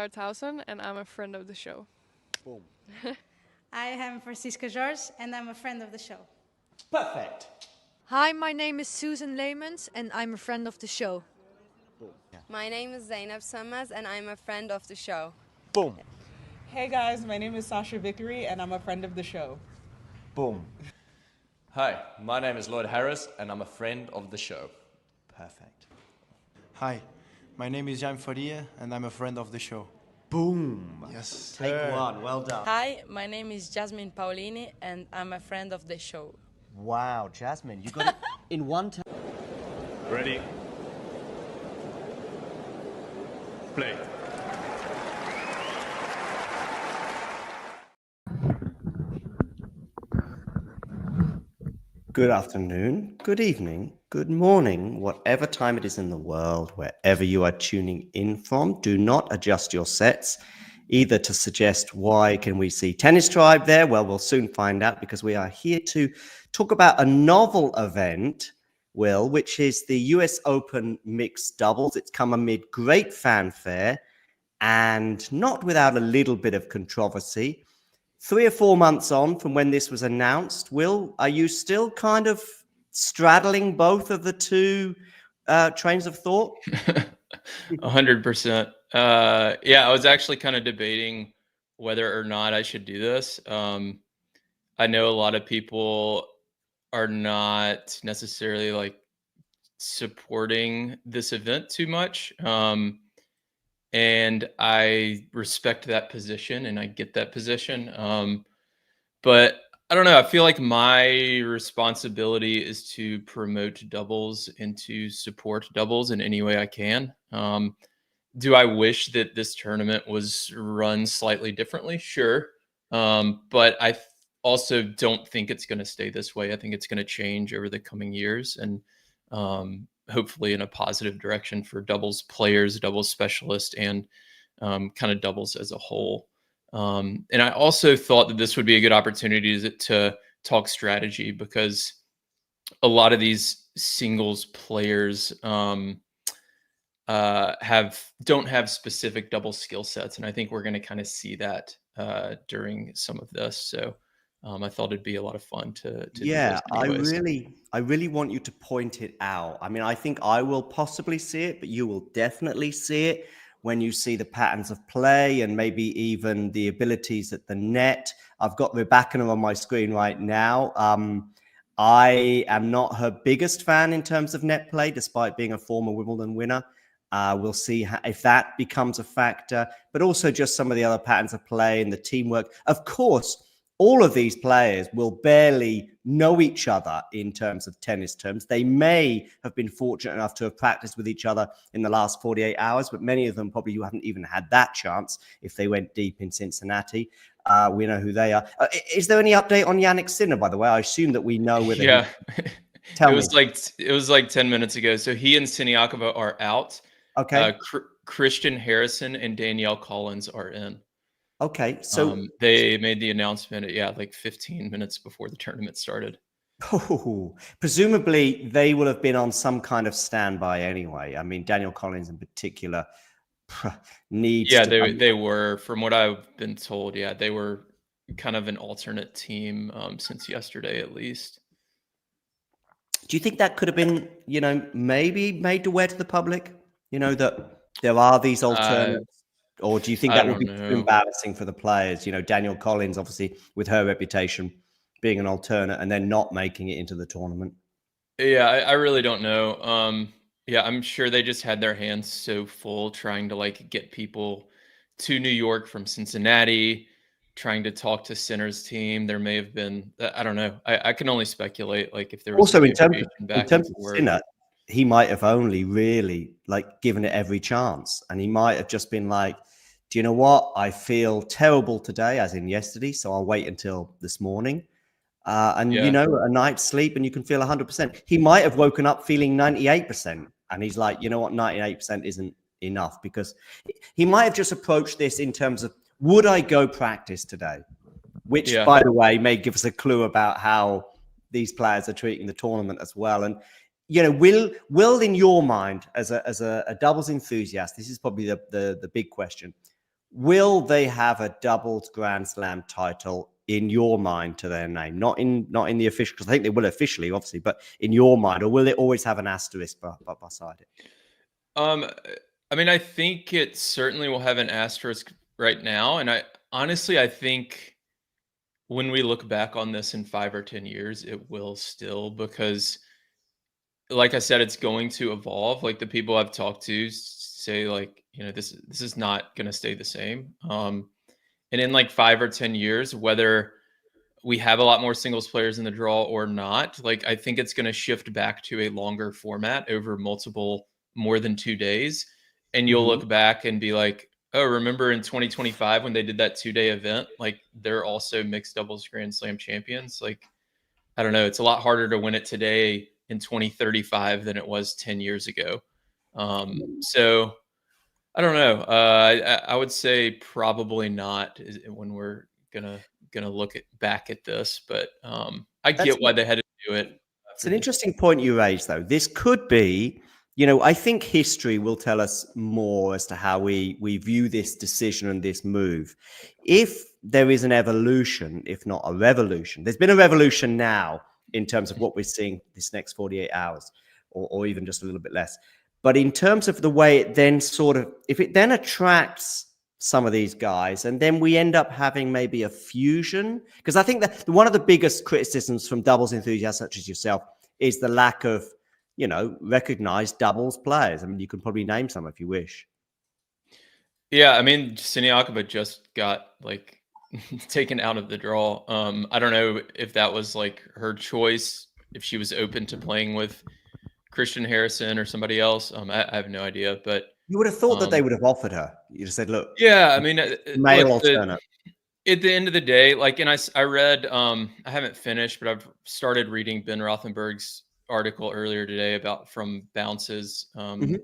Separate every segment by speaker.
Speaker 1: Tausen, and I'm a friend of the show.
Speaker 2: Boom.
Speaker 3: I am Francisca George, and I'm a friend of the show.
Speaker 2: Perfect.
Speaker 4: Hi, my name is Susan Leemans and I'm a friend of the show.
Speaker 2: Boom. Yeah.
Speaker 5: My name is Zainab Sammaz and I'm a friend of the show.
Speaker 2: Boom.
Speaker 6: Hey guys, my name is Sasha Vickery and I'm a friend of the show.
Speaker 2: Boom.
Speaker 7: Hi, my name is Lloyd Harris and I'm a friend of the show.
Speaker 2: Perfect.
Speaker 8: Hi, my name is Jan Faria and I'm a friend of the show.
Speaker 2: Boom.
Speaker 8: Yes.
Speaker 2: Take one. Well done.
Speaker 9: Hi, my name is Jasmine Paulini and I'm a friend of the show.
Speaker 2: Wow, Jasmine, you got it in one time.
Speaker 10: Ready? Play.
Speaker 2: Good afternoon, good evening, good morning, whatever time it is in the world, wherever you are tuning in from. Do not adjust your sets either to suggest why can we see Tennis Tribe there. Well, we'll soon find out because we are here to talk about a novel event, Will, which is the US Open Mixed Doubles. It's come amid great fanfare and not without a little bit of controversy. 3 or 4 months on from when this was announced, Will, are you still kind of straddling both of the two trains of thought?
Speaker 11: 100%. Yeah, I was actually kind of debating whether or not I should do this. I know a lot of people are not necessarily like supporting this event too much. And I respect that position and I get that position. But I don't know. I feel like my responsibility is to promote doubles and to support doubles in any way I can. Do I wish that this tournament was run slightly differently? Sure. But I also don't think it's going to stay this way. I think it's going to change over the coming years and hopefully in a positive direction for doubles players, doubles specialists, and kind of doubles as a whole. And I also thought that this would be a good opportunity to talk strategy because a lot of these singles players don't have specific double skill sets, and I think we're going to kind of see that during some of this. So I thought it'd be a lot of fun to
Speaker 2: Yeah,
Speaker 11: do this
Speaker 2: I really want you to point it out. I mean, I think I will possibly see it, but you will definitely see it when you see the patterns of play and maybe even the abilities at the net. I've got Rebecca on my screen right now. I am not her biggest fan in terms of net play, despite being a former Wimbledon winner. We'll see if that becomes a factor, but also just some of the other patterns of play and the teamwork. Of course, all of these players will barely know each other in terms of tennis terms. They may have been fortunate enough to have practiced with each other in the last 48 hours, but many of them probably haven't even had that chance if they went deep in Cincinnati. We know who they are. Is there any update on Yannick Sinner, by the way? I assume that we know whether.
Speaker 11: Yeah.
Speaker 2: Tell
Speaker 11: it
Speaker 2: me.
Speaker 11: was like 10 minutes ago. So he and Siniakova are out.
Speaker 2: Okay.
Speaker 11: Christian Harrison and Danielle Collins are in.
Speaker 2: Okay, so
Speaker 11: they made the announcement, like 15 minutes before the tournament started.
Speaker 2: Presumably, they will have been on some kind of standby anyway. I mean, Danielle Collins in particular needs.
Speaker 11: Yeah, they were, from what I've been told. Yeah, they were kind of an alternate team since yesterday, at least.
Speaker 2: Do you think that could have been, maybe made aware to the public? That there are these alternatives. Or do you think that would be too embarrassing for the players? Danielle Collins, obviously, with her reputation, being an alternate and then not making it into the tournament.
Speaker 11: Yeah, I really don't know. Yeah, I'm sure they just had their hands so full trying to get people to New York from Cincinnati, trying to talk to Sinner's team. There may have been, I don't know. I can only speculate if there was
Speaker 2: also in terms of Sinner, he might have only really given it every chance, and he might have just been like, do you know what? I feel terrible today, as in yesterday, so I'll wait until this morning. A night's sleep and you can feel 100%. He might have woken up feeling 98%. And he's like, you know what? 98% isn't enough, because he might have just approached this in terms of, would I go practice today? Which, by the way, may give us a clue about how these players are treating the tournament as well. And, will in your mind, as a doubles enthusiast, this is probably the big question. Will they have a doubles Grand Slam title in your mind to their name? Not in the official, because I think they will officially, obviously, but in your mind, or will it always have an asterisk beside it?
Speaker 11: I mean, I think it certainly will have an asterisk right now, and I think when we look back on this in 5 or 10 years, it will still, because like I said, it's going to evolve. Like the people I've talked to say, like, this is not going to stay the same. And in like 5 or 10 years, whether we have a lot more singles players in the draw or not, like I think it's going to shift back to a longer format over more than 2 days. And you'll look back and be like, oh, remember in 2025 when they did that 2-day event? Like they're also mixed doubles Grand Slam champions. Like, I don't know. It's a lot harder to win it today in 2035 than it was 10 years ago. So I don't know. I would say probably not when we're gonna look back at this, but I get why they had to do it.
Speaker 2: It's an interesting point you raised, though. This could be, I think history will tell us more as to how we view this decision and this move. If there is an evolution, if not a revolution, there's been a revolution now in terms of what we're seeing this next 48 hours, or even just a little bit less. But in terms of the way it then if it then attracts some of these guys, and then we end up having maybe a fusion, because I think that one of the biggest criticisms from doubles enthusiasts such as yourself is the lack of, recognized doubles players. I mean, you can probably name some if you wish.
Speaker 11: Yeah, I mean, Siniakova just got like taken out of the draw. I don't know if that was like her choice, if she was open to playing with Christian Harrison or somebody else. I have no idea, but
Speaker 2: you would have thought that they would have offered her. You just said, look.
Speaker 11: Yeah, I mean,
Speaker 2: male alternate.
Speaker 11: At the end of the day, like, and I read, I haven't finished, but I've started reading Ben Rothenberg's article earlier today from Bounces. And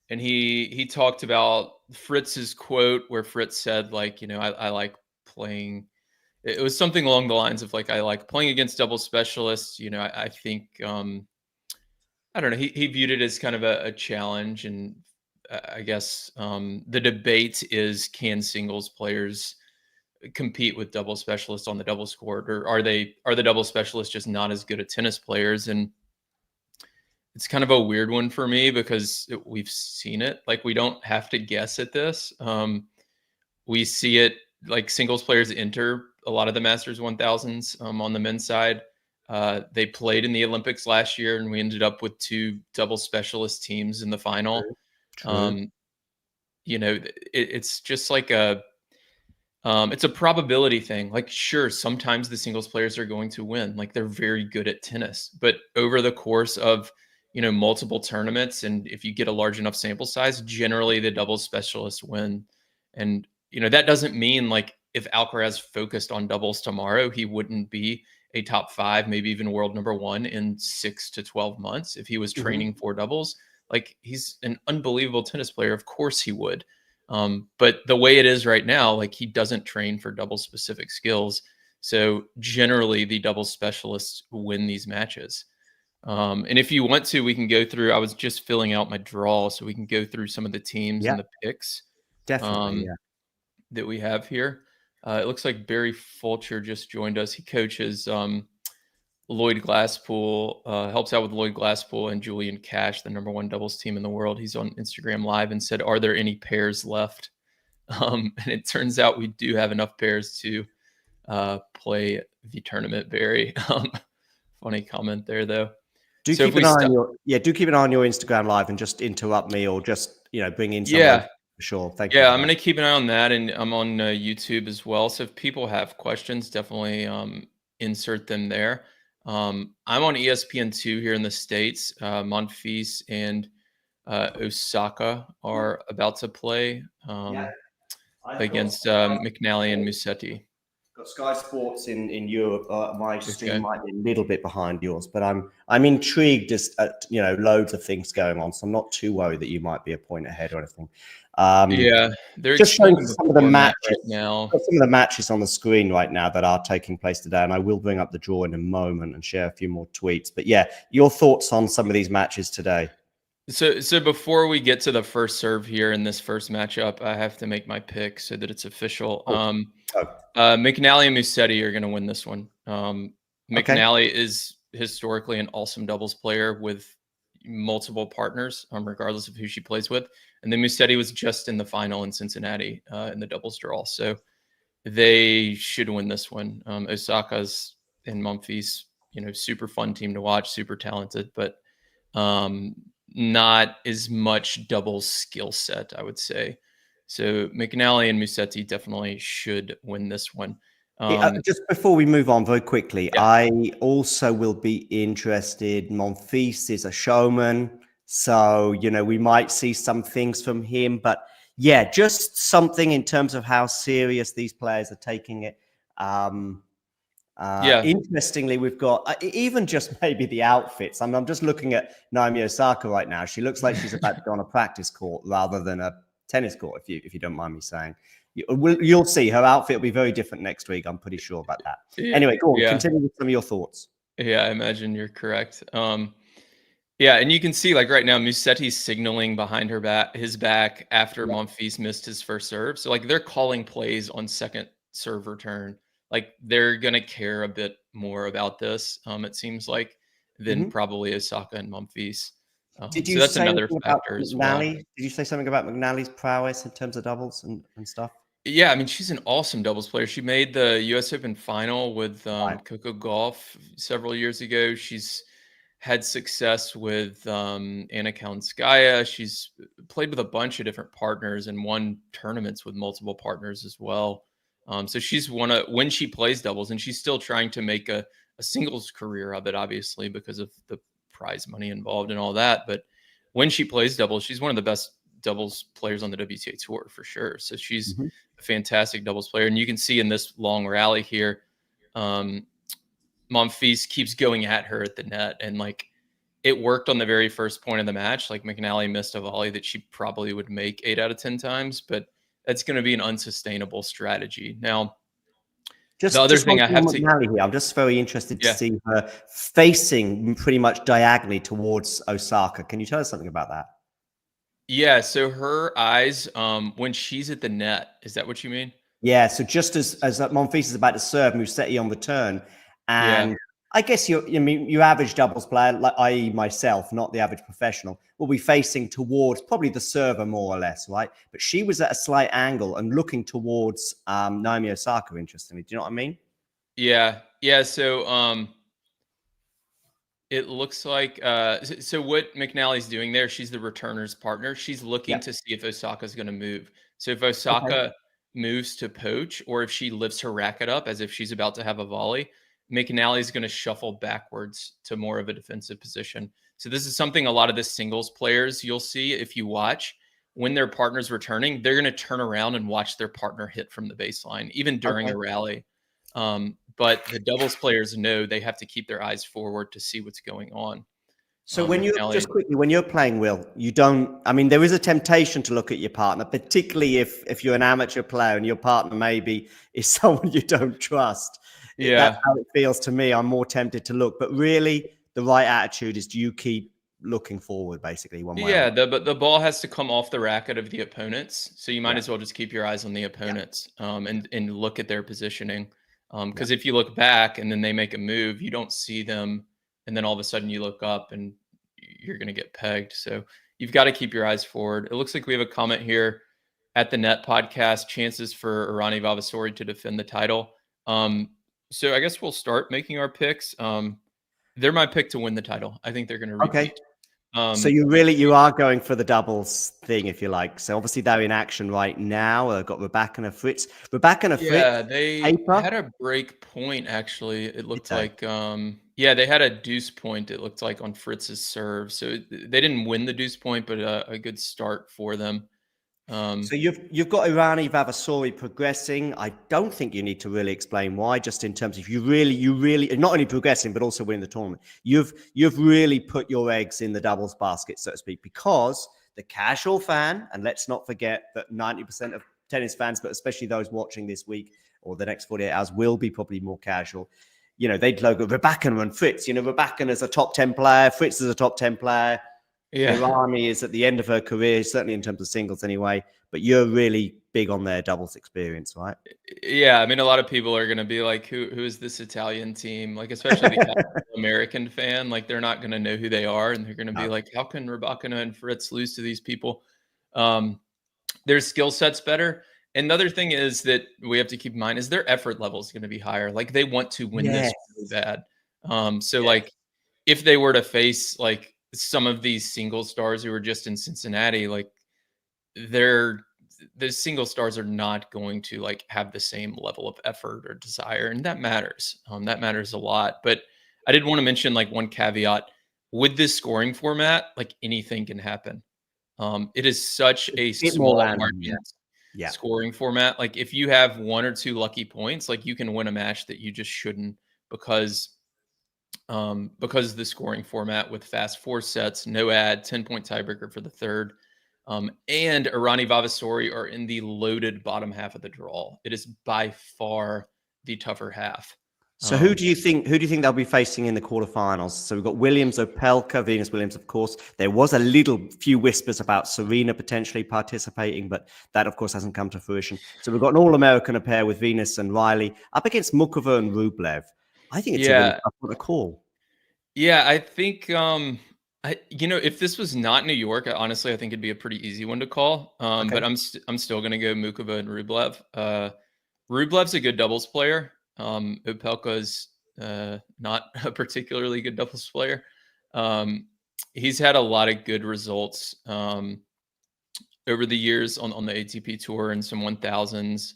Speaker 11: he talked about Fritz's quote where Fritz said, like, I like playing. It was something along the lines of like, I like playing against double specialists. I think, I don't know. He viewed it as kind of a challenge. And I guess the debate is, can singles players compete with double specialists on the doubles court, or are the double specialists just not as good at tennis players? And it's kind of a weird one for me because we've seen it. Like, we don't have to guess at this. We see it, like, singles players enter a lot of the Masters 1000s on the men's side. They played in the Olympics last year, and we ended up with 2 double specialist teams in the final. True. It's just like it's a probability thing. Like, sure, sometimes the singles players are going to win. Like, they're very good at tennis, but over the course of, multiple tournaments, and if you get a large enough sample size, generally the double specialists win. And, that doesn't mean, like, if Alcaraz focused on doubles tomorrow, he wouldn't be a top 5, maybe even world number 1 in 6 to 12 months. If he was training for doubles, like, he's an unbelievable tennis player. Of course he would. But the way it is right now, like, he doesn't train for double specific skills. So generally the double specialists win these matches. And if you want to, we can go through, I was just filling out my draw, so we can go through some of the teams and the picks
Speaker 2: definitely
Speaker 11: that we have here. It looks like Barry Fulcher just joined us. He coaches Lloyd Glasspool, helps out with Lloyd Glasspool and Julian Cash, the #1 doubles team in the world. He's on Instagram Live and said, are there any pairs left? And it turns out we do have enough pairs to play the tournament, Barry. Funny comment there, though.
Speaker 2: Do keep an eye on your Instagram Live and just interrupt me, or just, bring in someone. For sure. Thank you.
Speaker 11: Yeah, I'm going to keep an eye on that, and I'm on YouTube as well. So if people have questions, definitely insert them there. I'm on ESPN2 here in the States. Monfils and Osaka are about to play against McNally and Musetti.
Speaker 2: Got Sky Sports in Europe. My stream might be a little bit behind yours, but I'm intrigued just at, loads of things going on. So I'm not too worried that you might be a point ahead or anything.
Speaker 11: They're
Speaker 2: just showing some of the matches
Speaker 11: right now.
Speaker 2: Some of the matches on the screen right now that are taking place today, and I will bring up the draw in a moment and share a few more tweets. But yeah, your thoughts on some of these matches today?
Speaker 11: So before we get to the first serve here in this first matchup, I have to make my pick so that it's official.
Speaker 2: Oh.
Speaker 11: McNally and Musetti are going to win this one.
Speaker 2: Okay.
Speaker 11: McNally is historically an awesome doubles player with multiple partners, regardless of who she plays with. And then Musetti was just in the final in Cincinnati in the doubles draw. So they should win this one. Osaka's and Monfils, super fun team to watch, super talented, but not as much doubles skill set, I would say. So McNally and Musetti definitely should win this one.
Speaker 2: Just before we move on very quickly,
Speaker 11: Yeah.
Speaker 2: I also will be interested. Monfils is a showman, so we might see some things from him. But yeah, just something in terms of how serious these players are taking it. Interestingly, we've got even just maybe the outfits. I'm just looking at Naomi Osaka right now. She looks like she's about to go on a practice court rather than a tennis court, if you don't mind me saying. You'll see her outfit will be very different next week. I'm pretty sure about that. Anyway, go on. Continue with some of your thoughts.
Speaker 11: Yeah, I imagine you're correct. Yeah, and you can see like right now, Musetti's signaling behind his back after Monfils missed his first serve. So like they're calling plays on second serve return. Like they're gonna care a bit more about this. It seems like than probably Osaka and Monfils.
Speaker 2: Did you
Speaker 11: so that's
Speaker 2: say
Speaker 11: another
Speaker 2: anything
Speaker 11: factor
Speaker 2: about
Speaker 11: as well.
Speaker 2: Did you say something about McNally's prowess in terms of doubles and stuff?
Speaker 11: Yeah, I mean, she's an awesome doubles player. She made the US Open final with Coco Gauff several years ago. She's had success with Anna Kalinskaya. She's played with a bunch of different partners and won tournaments with multiple partners as well. So she's when she plays doubles, and she's still trying to make a singles career of it, obviously, because of the prize money involved and all that. But when she plays doubles, she's one of the best doubles players on the WTA Tour for sure. So she's a fantastic doubles player. And you can see in this long rally here, Monfils keeps going at her at the net. And like it worked on the very first point of the match. Like McNally missed a volley that she probably would make 8 out of 10 times, but that's going to be an unsustainable strategy. Now, the other thing I have to
Speaker 2: here, I'm just very interested to see her facing pretty much diagonally towards Osaka. Can you tell us something about that?
Speaker 11: Yeah, so her eyes, when she's at the net, is that what you mean?
Speaker 2: Yeah, so just as Monfils is about to serve Musetti on return, and I guess your average doubles player, like i.e. myself, not the average professional, will be facing towards probably the server more or less, right? But she was at a slight angle and looking towards Naomi Osaka, interestingly. Do you know what I mean?
Speaker 11: Yeah. So it looks like so what McNally's doing there, she's the returner's partner. She's looking to see if Osaka's going to move. So if Osaka moves to poach, or if she lifts her racket up as if she's about to have a volley, McNally's going to shuffle backwards to more of a defensive position. So this is something a lot of the singles players you'll see if you watch when their partner's returning, they're going to turn around and watch their partner hit from the baseline, even during a rally. But the doubles players know they have to keep their eyes forward to see what's going on.
Speaker 2: So when you're playing, Will, you don't, I mean, there is a temptation to look at your partner, particularly if you're an amateur player and your partner maybe is someone you don't trust.
Speaker 11: Yeah.
Speaker 2: That's how it feels to me. I'm more tempted to look, but really the right attitude is, do you keep looking forward basically one way?
Speaker 11: Yeah, the ball has to come off the racket of the opponents. So you might as well just keep your eyes on the opponents and look at their positioning. Because if you look back and then they make a move, you don't see them. And then all of a sudden you look up and you're going to get pegged. So you've got to keep your eyes forward. It looks like we have a comment here at the Net Podcast, chances for Irani Vavasori to defend the title. So I guess we'll start making our picks. They're my pick to win the title. I think they're going to repeat.
Speaker 2: So you are going for the doubles thing, if you like. So obviously they're in action right now. I've got Rybakina Fritz.
Speaker 11: Yeah, they had a break point, actually. It looked like, they had a deuce point, it looked like, on Fritz's serve. So they didn't win the deuce point, but a good start for them.
Speaker 2: So you've got Irani Vavasori progressing. I don't think you need to really explain why, just in terms of you really not only progressing but also winning the tournament. You've really put your eggs in the doubles basket, so to speak, because the casual fan, and let's not forget that 90% of tennis fans, but especially those watching this week or the next 48 hours, will be probably more casual. They'd logo Rybakina and Fritz. Rybakina is a top 10 player, Fritz is a top 10 player.
Speaker 11: Yeah.
Speaker 2: Irani is at the end of her career, certainly in terms of singles anyway, but you're really big on their doubles experience, right?
Speaker 11: Yeah, I mean, a lot of people are going to be like, who is this Italian team? Like, especially the American fan, like they're not going to know who they are, and they're going to be like, how can Rybakina and Fritz lose to these people? Their skill set's better. Another thing is that we have to keep in mind is their effort level is going to be higher. Like they want to win this really bad. Like if they were to face like some of these single stars who are just in Cincinnati, like the single stars are not going to like have the same level of effort or desire, and that matters. That matters a lot. But I did want to mention like one caveat with this scoring format, like anything can happen. It is such a small margin scoring format. Like if you have 1 or 2 lucky points, like you can win a match that you just shouldn't because the scoring format with fast 4 sets, no ad, 10-point tiebreaker for the third, and Irani Vavasori are in the loaded bottom half of the draw. It is by far the tougher half.
Speaker 2: So who do you think they'll be facing in the quarterfinals? So we've got Williams, Opelka, Venus Williams, of course. There was a few whispers about Serena potentially participating, but that, of course, hasn't come to fruition. So we've got an all-American pair with Venus and Riley up against Mukova and Rublev. I think it's a really tough one to call.
Speaker 11: Yeah, I think if this was not New York, honestly, I think it'd be a pretty easy one to call. But I'm still going to go Mukova and Rublev. Rublev's a good doubles player. Opelka's not a particularly good doubles player. He's had a lot of good results over the years on the ATP tour and some 1000s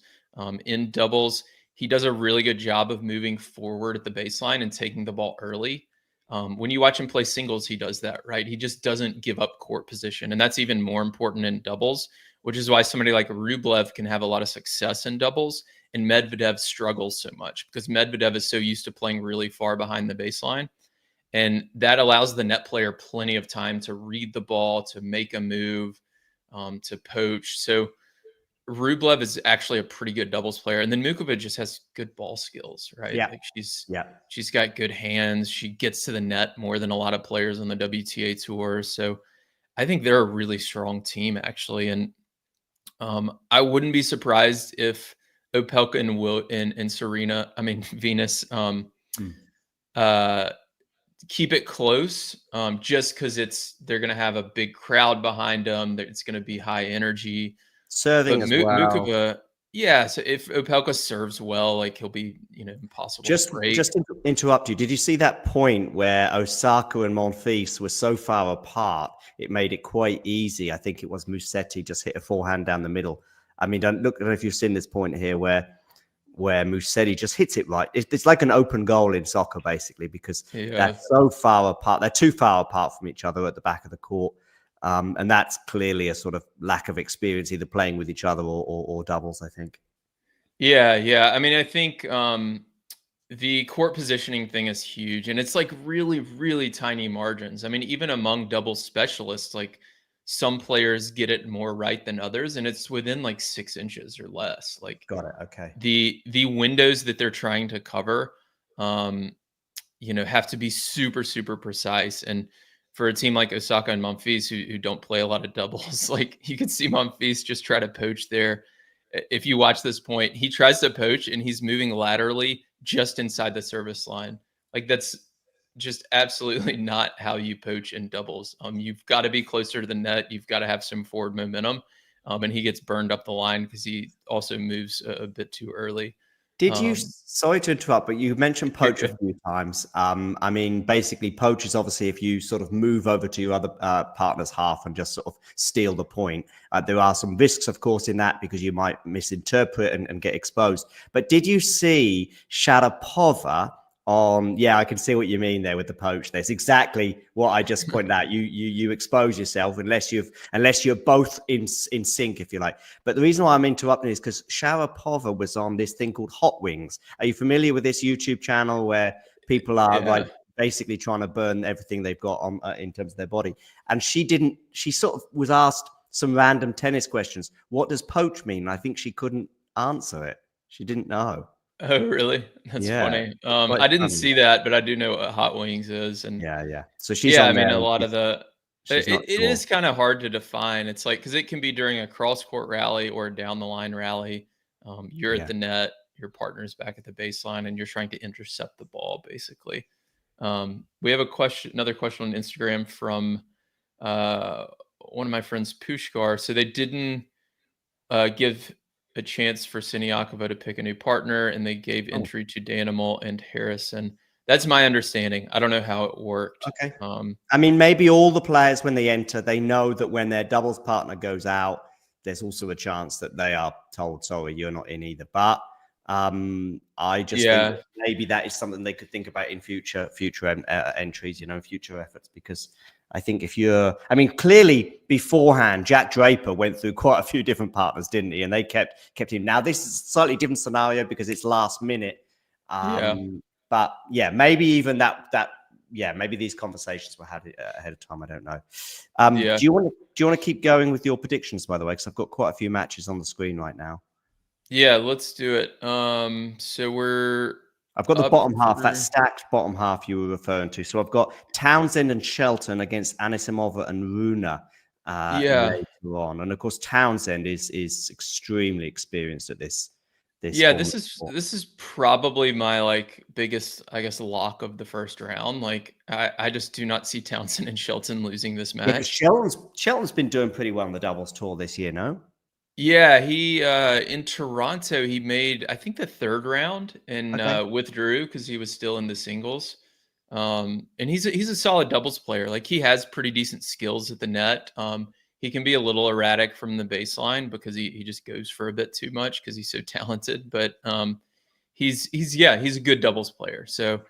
Speaker 11: in doubles. He does a really good job of moving forward at the baseline and taking the ball early. When you watch him play singles, he does that, right? He just doesn't give up court position. And that's even more important in doubles, which is why somebody like Rublev can have a lot of success in doubles and Medvedev struggles so much because Medvedev is so used to playing really far behind the baseline. And that allows the net player plenty of time to read the ball, to make a move, to poach. So Rublev is actually a pretty good doubles player. And then Mukova just has good ball skills, right?
Speaker 2: Yeah.
Speaker 11: Like she's got good hands. She gets to the net more than a lot of players on the WTA tour. So I think they're a really strong team, actually. And I wouldn't be surprised if Opelka and Serena, Venus, keep it close, just because they're going to have a big crowd behind them. It's going to be high energy.
Speaker 2: Serving as well.
Speaker 11: Mukova, so if Opelka serves well, like he'll be, impossible to break.
Speaker 2: Just to interrupt you, did you see that point where Osaka and Monfils were so far apart, it made it quite easy? I think it was Musetti just hit a forehand down the middle. I don't know if you've seen this point here where Musetti just hits it right. It's like an open goal in soccer, basically, because they're so far apart. They're too far apart from each other at the back of the court. And that's clearly a sort of lack of experience, either playing with each other or doubles, I think.
Speaker 11: Yeah. I think the court positioning thing is huge. And it's like really, really tiny margins. Even among doubles specialists, like some players get it more right than others. And it's within like 6 inches or less. Like,
Speaker 2: got it. Okay.
Speaker 11: The windows that they're trying to cover, have to be super, super precise. And for a team like Osaka and Monfils who don't play a lot of doubles, like you can see Monfils just try to poach there. If you watch this point, he tries to poach and he's moving laterally just inside the service line. Like that's just absolutely not how you poach in doubles. You've got to be closer to the net. You've got to have some forward momentum. And he gets burned up the line because he also moves a bit too early.
Speaker 2: Did you, sorry to interrupt, but you mentioned poach a few times. Basically poach is obviously if you sort of move over to your other partner's half and just sort of steal the point. There are some risks, of course, in that because you might misinterpret and get exposed. But did you see Sharapova I can see what you mean there with the poach. That's exactly what I just pointed out. You expose yourself unless you're both in sync, if you like. But the reason why I'm interrupting is because Sharapova was on this thing called Hot Wings. Are you familiar with this YouTube channel where people are like basically trying to burn everything they've got on in terms of their body? And she sort of was asked some random tennis questions. What does poach mean? I think she couldn't answer it. She didn't know.
Speaker 11: Oh, really? That's funny. I didn't see that, but I do know what Hot Wings is. And
Speaker 2: So she's on there.
Speaker 11: a lot of the
Speaker 2: She's not
Speaker 11: It
Speaker 2: sure.
Speaker 11: is kind of hard to define. It's like because it can be during a cross court rally or a down the line rally. You're
Speaker 2: Yeah.
Speaker 11: at the net, your partner's back at the baseline, and you're trying to intercept the ball, basically. We have another question on Instagram from one of my friends, Pushkar. So they didn't give a chance for Siniakova to pick a new partner, and they gave entry to Danimal and Harrison. That's my understanding. I don't know how it worked.
Speaker 2: Okay. I mean, maybe all the players, when they enter, they know that when their doubles partner goes out, there's also a chance that they are told, sorry, you're not in either. But I just think that maybe that is something they could think about in future entries, future efforts, because I think clearly beforehand, Jack Draper went through quite a few different partners, didn't he? And they kept him. Now, this is a slightly different scenario because it's last minute. But yeah, maybe even maybe these conversations were had ahead of time. I don't know. Do you want to keep going with your predictions, by the way? Because I've got quite a few matches on the screen right now.
Speaker 11: Yeah, let's do it.
Speaker 2: I've got the bottom half, that stacked bottom half you were referring to. So I've got Townsend and Shelton against Anisimova and Runa later on, and of course Townsend is extremely experienced at this. This
Speaker 11: is probably my biggest, I guess, lock of the first round. I just do not see Townsend and Shelton losing this match.
Speaker 2: Yeah, Shelton's been doing pretty well on the doubles tour this year, no?
Speaker 11: Yeah, he in Toronto he made I think the third round and withdrew because he was still in the singles. And he's a solid doubles player. He has pretty decent skills at the net. He can be a little erratic from the baseline because he just goes for a bit too much because he's so talented. But he's a good doubles player. So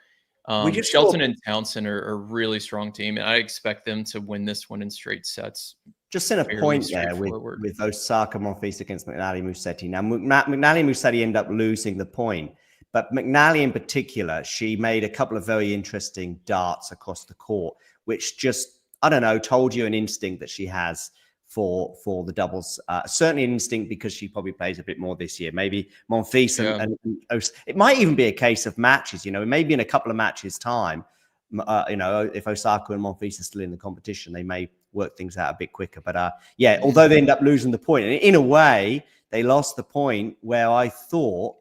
Speaker 11: Shelton and Townsend are a really strong team, and I expect them to win this one in straight sets.
Speaker 2: Just in a point there with Osaka Monfils against McNally Musetti. Now, McNally Musetti ended up losing the point, but McNally in particular, she made a couple of very interesting darts across the court, which just, I don't know, told you an instinct that she has for the doubles. Certainly an instinct because she probably plays a bit more this year. Maybe Monfils and it might even be a case of matches, maybe in a couple of matches time, if Osaka and Monfils are still in the competition, they may work things out a bit quicker. But although they end up losing the point, and in a way, they lost the point where I thought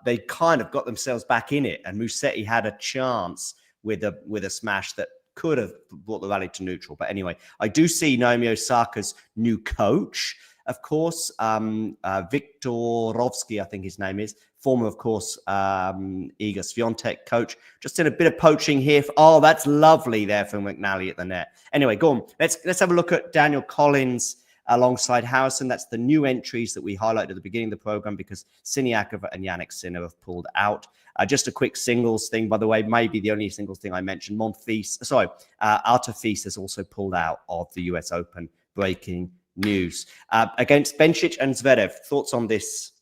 Speaker 2: they kind of got themselves back in it, and Musetti had a chance with a smash that could have brought the rally to neutral. But anyway, I do see Naomi Osaka's new coach, of course, Viktorovsky, I think his name is, former, of course, Iga Swiatek coach. Just did a bit of poaching here. That's lovely there from McNally at the net. Anyway, go on. Let's have a look at Daniel Collins alongside Harrison. That's the new entries that we highlighted at the beginning of the program because Siniakova and Jannik Sinner have pulled out. Just a quick singles thing, by the way, maybe the only singles thing I mentioned. Artur Fils has also pulled out of the US Open. Breaking news. Against Bencic and Zverev. Thoughts on this?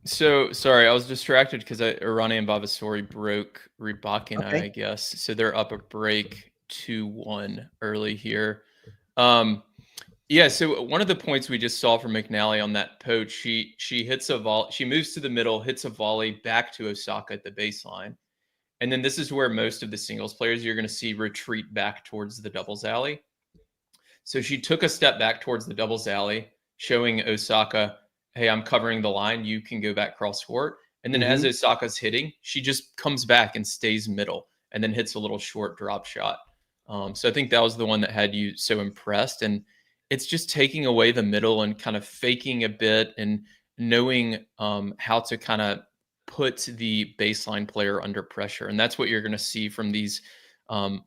Speaker 11: So sorry, I was distracted because Irani and Vavasori broke Rybakina, I guess. So they're up a break 2-1 early here. So one of the points we just saw from McNally on that poach, she hits a volley, she moves to the middle, hits a volley back to Osaka at the baseline. And then this is where most of the singles players you're going to see retreat back towards the doubles alley. So she took a step back towards the doubles alley, showing Osaka, hey, I'm covering the line. You can go back cross court. And then as Osaka's hitting, she just comes back and stays middle and then hits a little short drop shot. So I think that was the one that had you so impressed. And it's just taking away the middle and kind of faking a bit and knowing how to kind of put the baseline player under pressure. And that's what you're going to see from these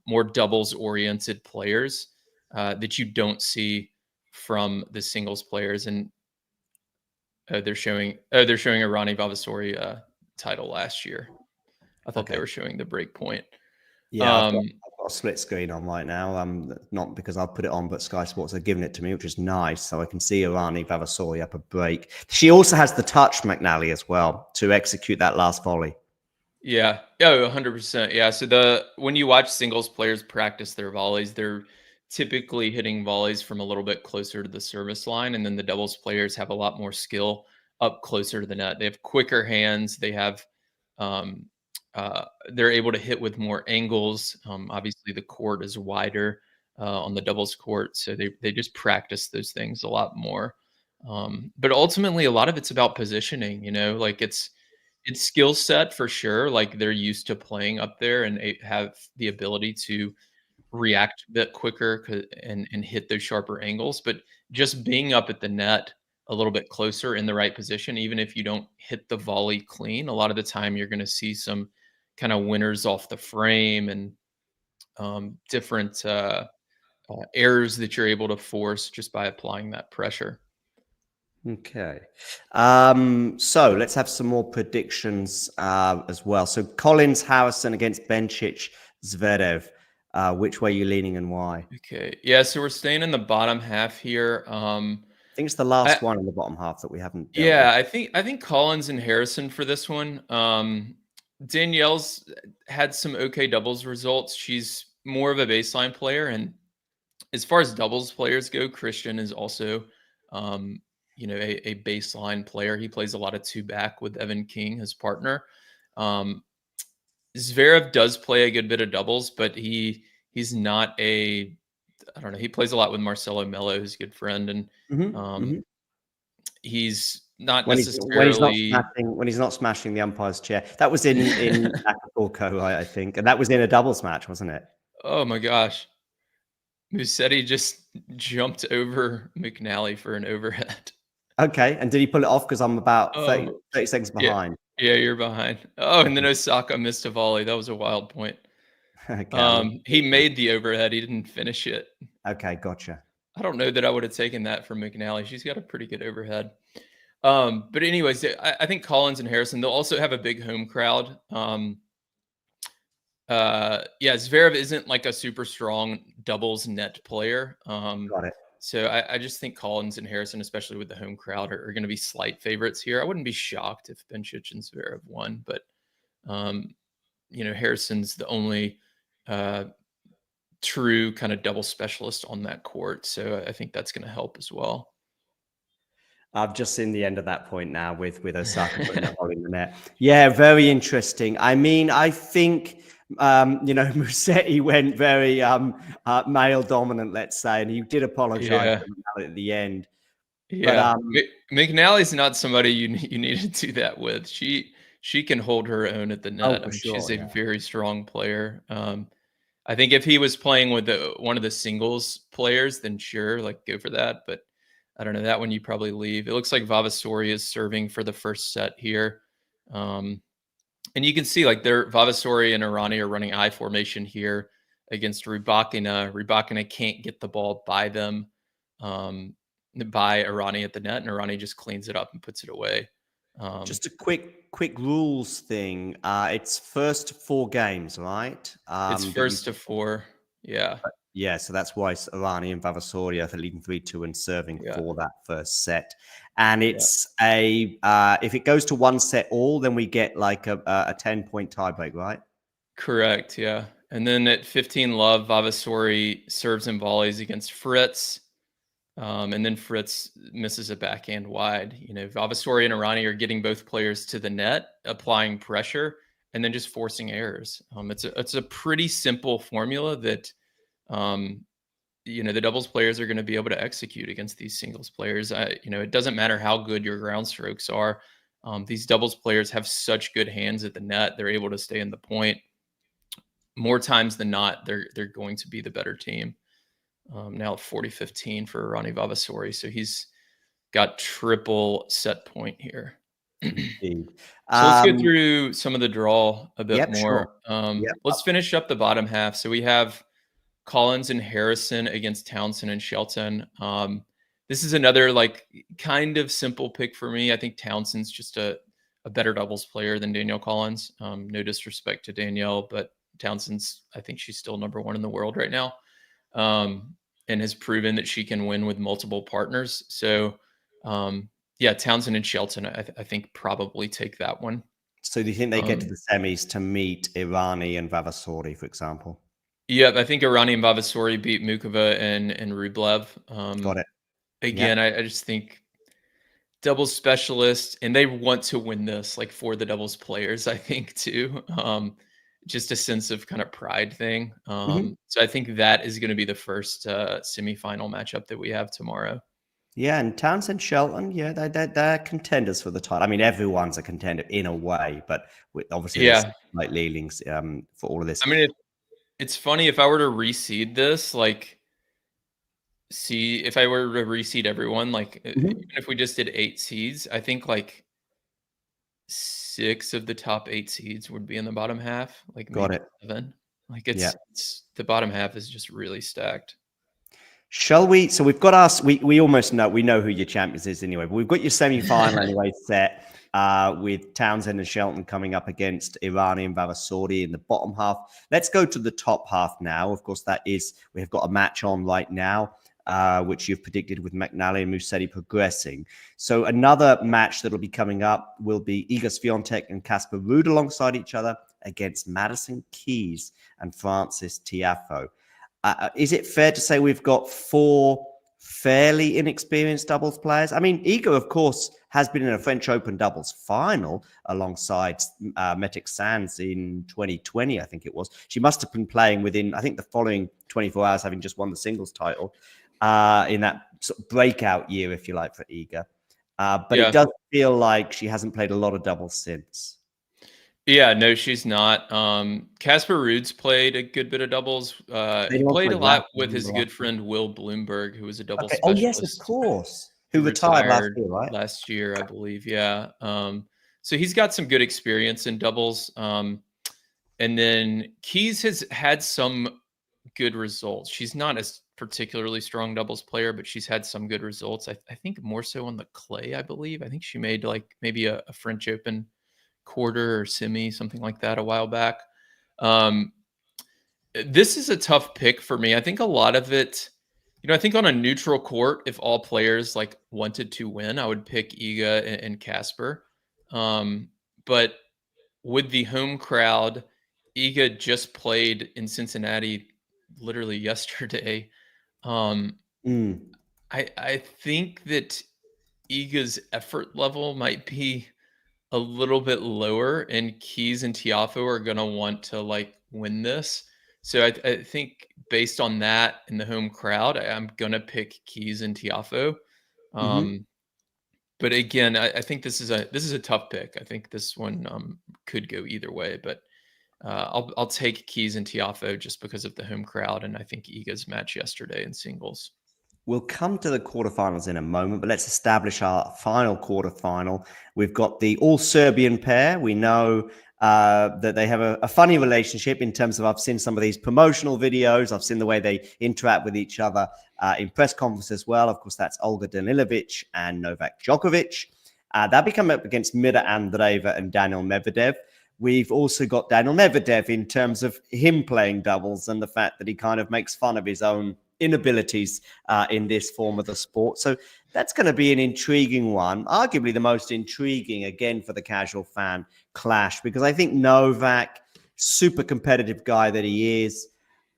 Speaker 11: more doubles oriented players that you don't see from the singles players. And they're showing Irani Vavasori title last year. I thought they were showing the break point.
Speaker 2: Yeah, I've got a split screen on right now. Not because I'll put it on, but Sky Sports are giving it to me, which is nice. So I can see Irani Vavasori up a break. She also has the touch, McNally, as well, to execute that last volley.
Speaker 11: Yeah, 100%. Yeah, so when you watch singles players practice their volleys, they're typically hitting volleys from a little bit closer to the service line, and then the doubles players have a lot more skill up closer to the net. They have quicker hands. They have they're able to hit with more angles. Obviously, the court is wider on the doubles court, so they just practice those things a lot more. But ultimately, a lot of it's about positioning. Like it's skill set for sure. Like they're used to playing up there and have the ability to react a bit quicker and hit those sharper angles. But just being up at the net a little bit closer in the right position, even if you don't hit the volley clean, a lot of the time you're going to see some kind of winners off the frame and different errors that you're able to force just by applying that pressure.
Speaker 2: Okay. So let's have some more predictions as well. So Collins, Harrison against Bencic, Zverev. Which way are you leaning and why?
Speaker 11: Okay. Yeah, so we're staying in the bottom half here.
Speaker 2: I think it's the last one in the bottom half that we haven't dealt
Speaker 11: Yeah,
Speaker 2: with.
Speaker 11: I think Collins and Harrison for this one. Danielle's had some okay doubles results. She's more of a baseline player, and as far as doubles players go, Christian is also a baseline player. He plays a lot of two back with Evan King, his partner. Zverev does play a good bit of doubles, but he's not I don't know. He plays a lot with Marcelo Melo, who's a good friend, and he's not necessarily
Speaker 2: when he's not smashing the umpire's chair. That was in Acapulco, I think, and that was in a doubles match, wasn't it?
Speaker 11: Oh my gosh, Musetti just jumped over McNally for an overhead.
Speaker 2: Okay, and did he pull it off? Because I'm about 30 seconds behind.
Speaker 11: Yeah, you're behind. Oh, and then Osaka missed a volley. That was a wild point.
Speaker 2: Okay.
Speaker 11: He made the overhead. He didn't finish it.
Speaker 2: Okay, gotcha.
Speaker 11: I don't know that I would have taken that from McNally. She's got a pretty good overhead. But anyways, I think Collins and Harrison, they'll also have a big home crowd. Zverev isn't like a super strong doubles net player.
Speaker 2: Got it.
Speaker 11: So I just think Collins and Harrison, especially with the home crowd, are going to be slight favorites here. I wouldn't be shocked if Bencic and Zverev won, but Harrison's the only true kind of double specialist on that court, so I think that's going to help as well.
Speaker 2: I've just seen the end of that point now with Osaka putting that ball in the net. Yeah, very interesting. I mean, I think Musetti went very male dominant, let's say, and he did apologize at the end.
Speaker 11: Yeah, but, McNally's not somebody you need to do that with. She can hold her own at the net. She's a very strong player. I think if he was playing with one of the singles players, then sure, like go for that. But I don't know, that one you probably leave. It looks like Vavasori is serving for the first set here. And you can see like Vavasori and Irani are running I formation here against Rybakina. Rybakina can't get the ball by them, by Irani at the net, and Irani just cleans it up and puts it away.
Speaker 2: Just a quick rules thing. It's first 4 games, right?
Speaker 11: It's first to 4. Yeah.
Speaker 2: Yeah, so that's why Irani and Vavasori are leading 3-2 and serving for that first set. And it's if it goes to 1 set all, then we get like a 10-point tiebreak, right?
Speaker 11: Correct, yeah. And then at 15 love, Vavasori serves and volleys against Fritz. And then Fritz misses a backhand wide. Vavasori and Irani are getting both players to the net, applying pressure, and then just forcing errors. It's a pretty simple formula that the doubles players are going to be able to execute against these singles players. It doesn't matter how good your ground strokes are. These doubles players have such good hands at the net. They're able to stay in the point. More times than not, they're going to be the better team. Now 40-15 for Ronnie Vavasori. So he's got triple set point here.
Speaker 2: Indeed.
Speaker 11: So let's go through some of the draw a bit more.
Speaker 2: Sure.
Speaker 11: Let's finish up the bottom half. So we have Collins and Harrison against Townsend and Shelton. This is another like kind of simple pick for me. I think Townsend's just a better doubles player than Danielle Collins. No disrespect to Danielle, but Townsend's, I think she's still number 1 in the world right now. And has proven that she can win with multiple partners. So Townsend and Shelton, I think probably take that one.
Speaker 2: So do you think they get to the semis to meet Irani and Vavasori, for example?
Speaker 11: Yeah, I think Irani and Vavasori beat Mukova and Rublev.
Speaker 2: Got it.
Speaker 11: Again, I just think doubles specialist, and they want to win this, like, for the doubles players, I think, too. Just a sense of kind of pride thing. So I think that is going to be the first semifinal matchup that we have tomorrow.
Speaker 2: Yeah, and Townsend Shelton, yeah, they're contenders for the title. I mean, everyone's a contender in a way, but obviously, there's like leanings for all of this.
Speaker 11: I mean, it's funny if I were to reseed this, like, if I were to reseed everyone, like, even if we just did 8 seeds, I think like 6 of the top 8 seeds would be in the bottom half. Like,
Speaker 2: Got
Speaker 11: maybe
Speaker 2: it.
Speaker 11: 7. Like, it's the bottom half is just really stacked.
Speaker 2: Shall we? So we've got us. We almost know who your champions is anyway. But we've got your semi-final anyway set with Townsend and Shelton coming up against Irani and Vavasordi in the bottom half. Let's go to the top half now. Of course, we have got a match on right now, which you've predicted with McNally and Musetti progressing. So another match that'll be coming up will be Iga Swiatek and Casper Ruud alongside each other against Madison Keys and Frances Tiafoe. Is it fair to say we've got 4 fairly inexperienced doubles players? I mean, Iga, of course, has been in a French Open doubles final alongside Metic Sands in 2020, I think it was. She must have been playing within, I think, the following 24 hours, having just won the singles title in that sort of breakout year, if you like, for Iga. But it does feel like she hasn't played a lot of doubles since.
Speaker 11: Yeah, no, she's not. Casper Ruud's played a good bit of doubles. He played a lot with his good friend Will Bloomberg, who was a doubles specialist.
Speaker 2: Oh, yes, of course. Who retired last year, right?
Speaker 11: Last year, I believe, yeah. So he's got some good experience in doubles. And then Keys has had some good results. She's not a particularly strong doubles player, but she's had some good results. I think more so on the clay, I believe. I think she made like maybe a French Open quarter or semi, something like that a while back. This is a tough pick for me. I think a lot of it, I think on a neutral court, if all players like wanted to win, I would pick Iga and Casper. But with the home crowd, Iga just played in Cincinnati literally yesterday. I think that Iga's effort level might be a little bit lower, and Keys and Tiafoe are going to want to like win this. So I think based on that in the home crowd, I'm going to pick Keys and Tiafoe. But again, I think this is a tough pick. I think this one could go either way, but I'll take Keys and Tiafoe just because of the home crowd, and I think Iga's match yesterday in singles.
Speaker 2: We'll come to the quarterfinals in a moment, but let's establish our final quarterfinal. We've got the all-Serbian pair. We know that they have a funny relationship in terms of, I've seen some of these promotional videos. I've seen the way they interact with each other in press conferences as well. Of course, that's Olga Danilovic and Novak Djokovic. They'll be coming up against Mira Andreeva and Daniil Medvedev. We've also got Daniil Medvedev in terms of him playing doubles and the fact that he kind of makes fun of his own inabilities in this form of the sport. So that's going to be an intriguing one, arguably the most intriguing, again, for the casual fan clash, because I think Novak, super competitive guy that he is,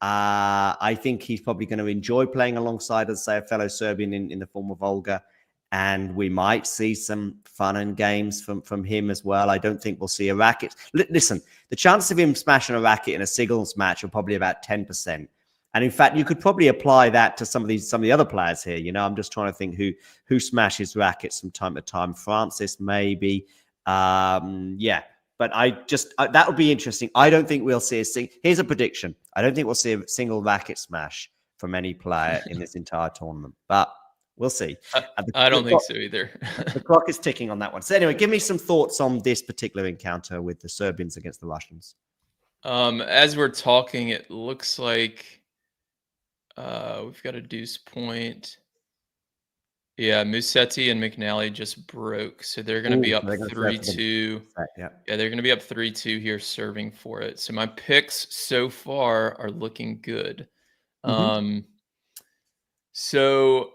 Speaker 2: I think he's probably going to enjoy playing alongside, let's say, a fellow Serbian in the form of Olga. And we might see some fun and games from him as well. I don't think we'll see a racket. Listen, the chance of him smashing a racket in a singles match are probably about 10%. And in fact, you could probably apply that to some of the other players here. I'm just trying to think who smashes rackets from time to time. Francis, maybe. Yeah. But that would be interesting. I don't think we'll see here's a prediction. I don't think we'll see a single racket smash from any player in this entire tournament. But we'll see.
Speaker 11: I don't think so either.
Speaker 2: The clock is ticking on that one. So anyway, give me some thoughts on this particular encounter with the Serbians against the Russians.
Speaker 11: As we're talking, it looks like we've got a deuce point. Yeah, Musetti and McNally just broke, so they're going to be up 3-2. Yeah, they're going to be up 3-2 here, serving for it. So my picks so far are looking good. So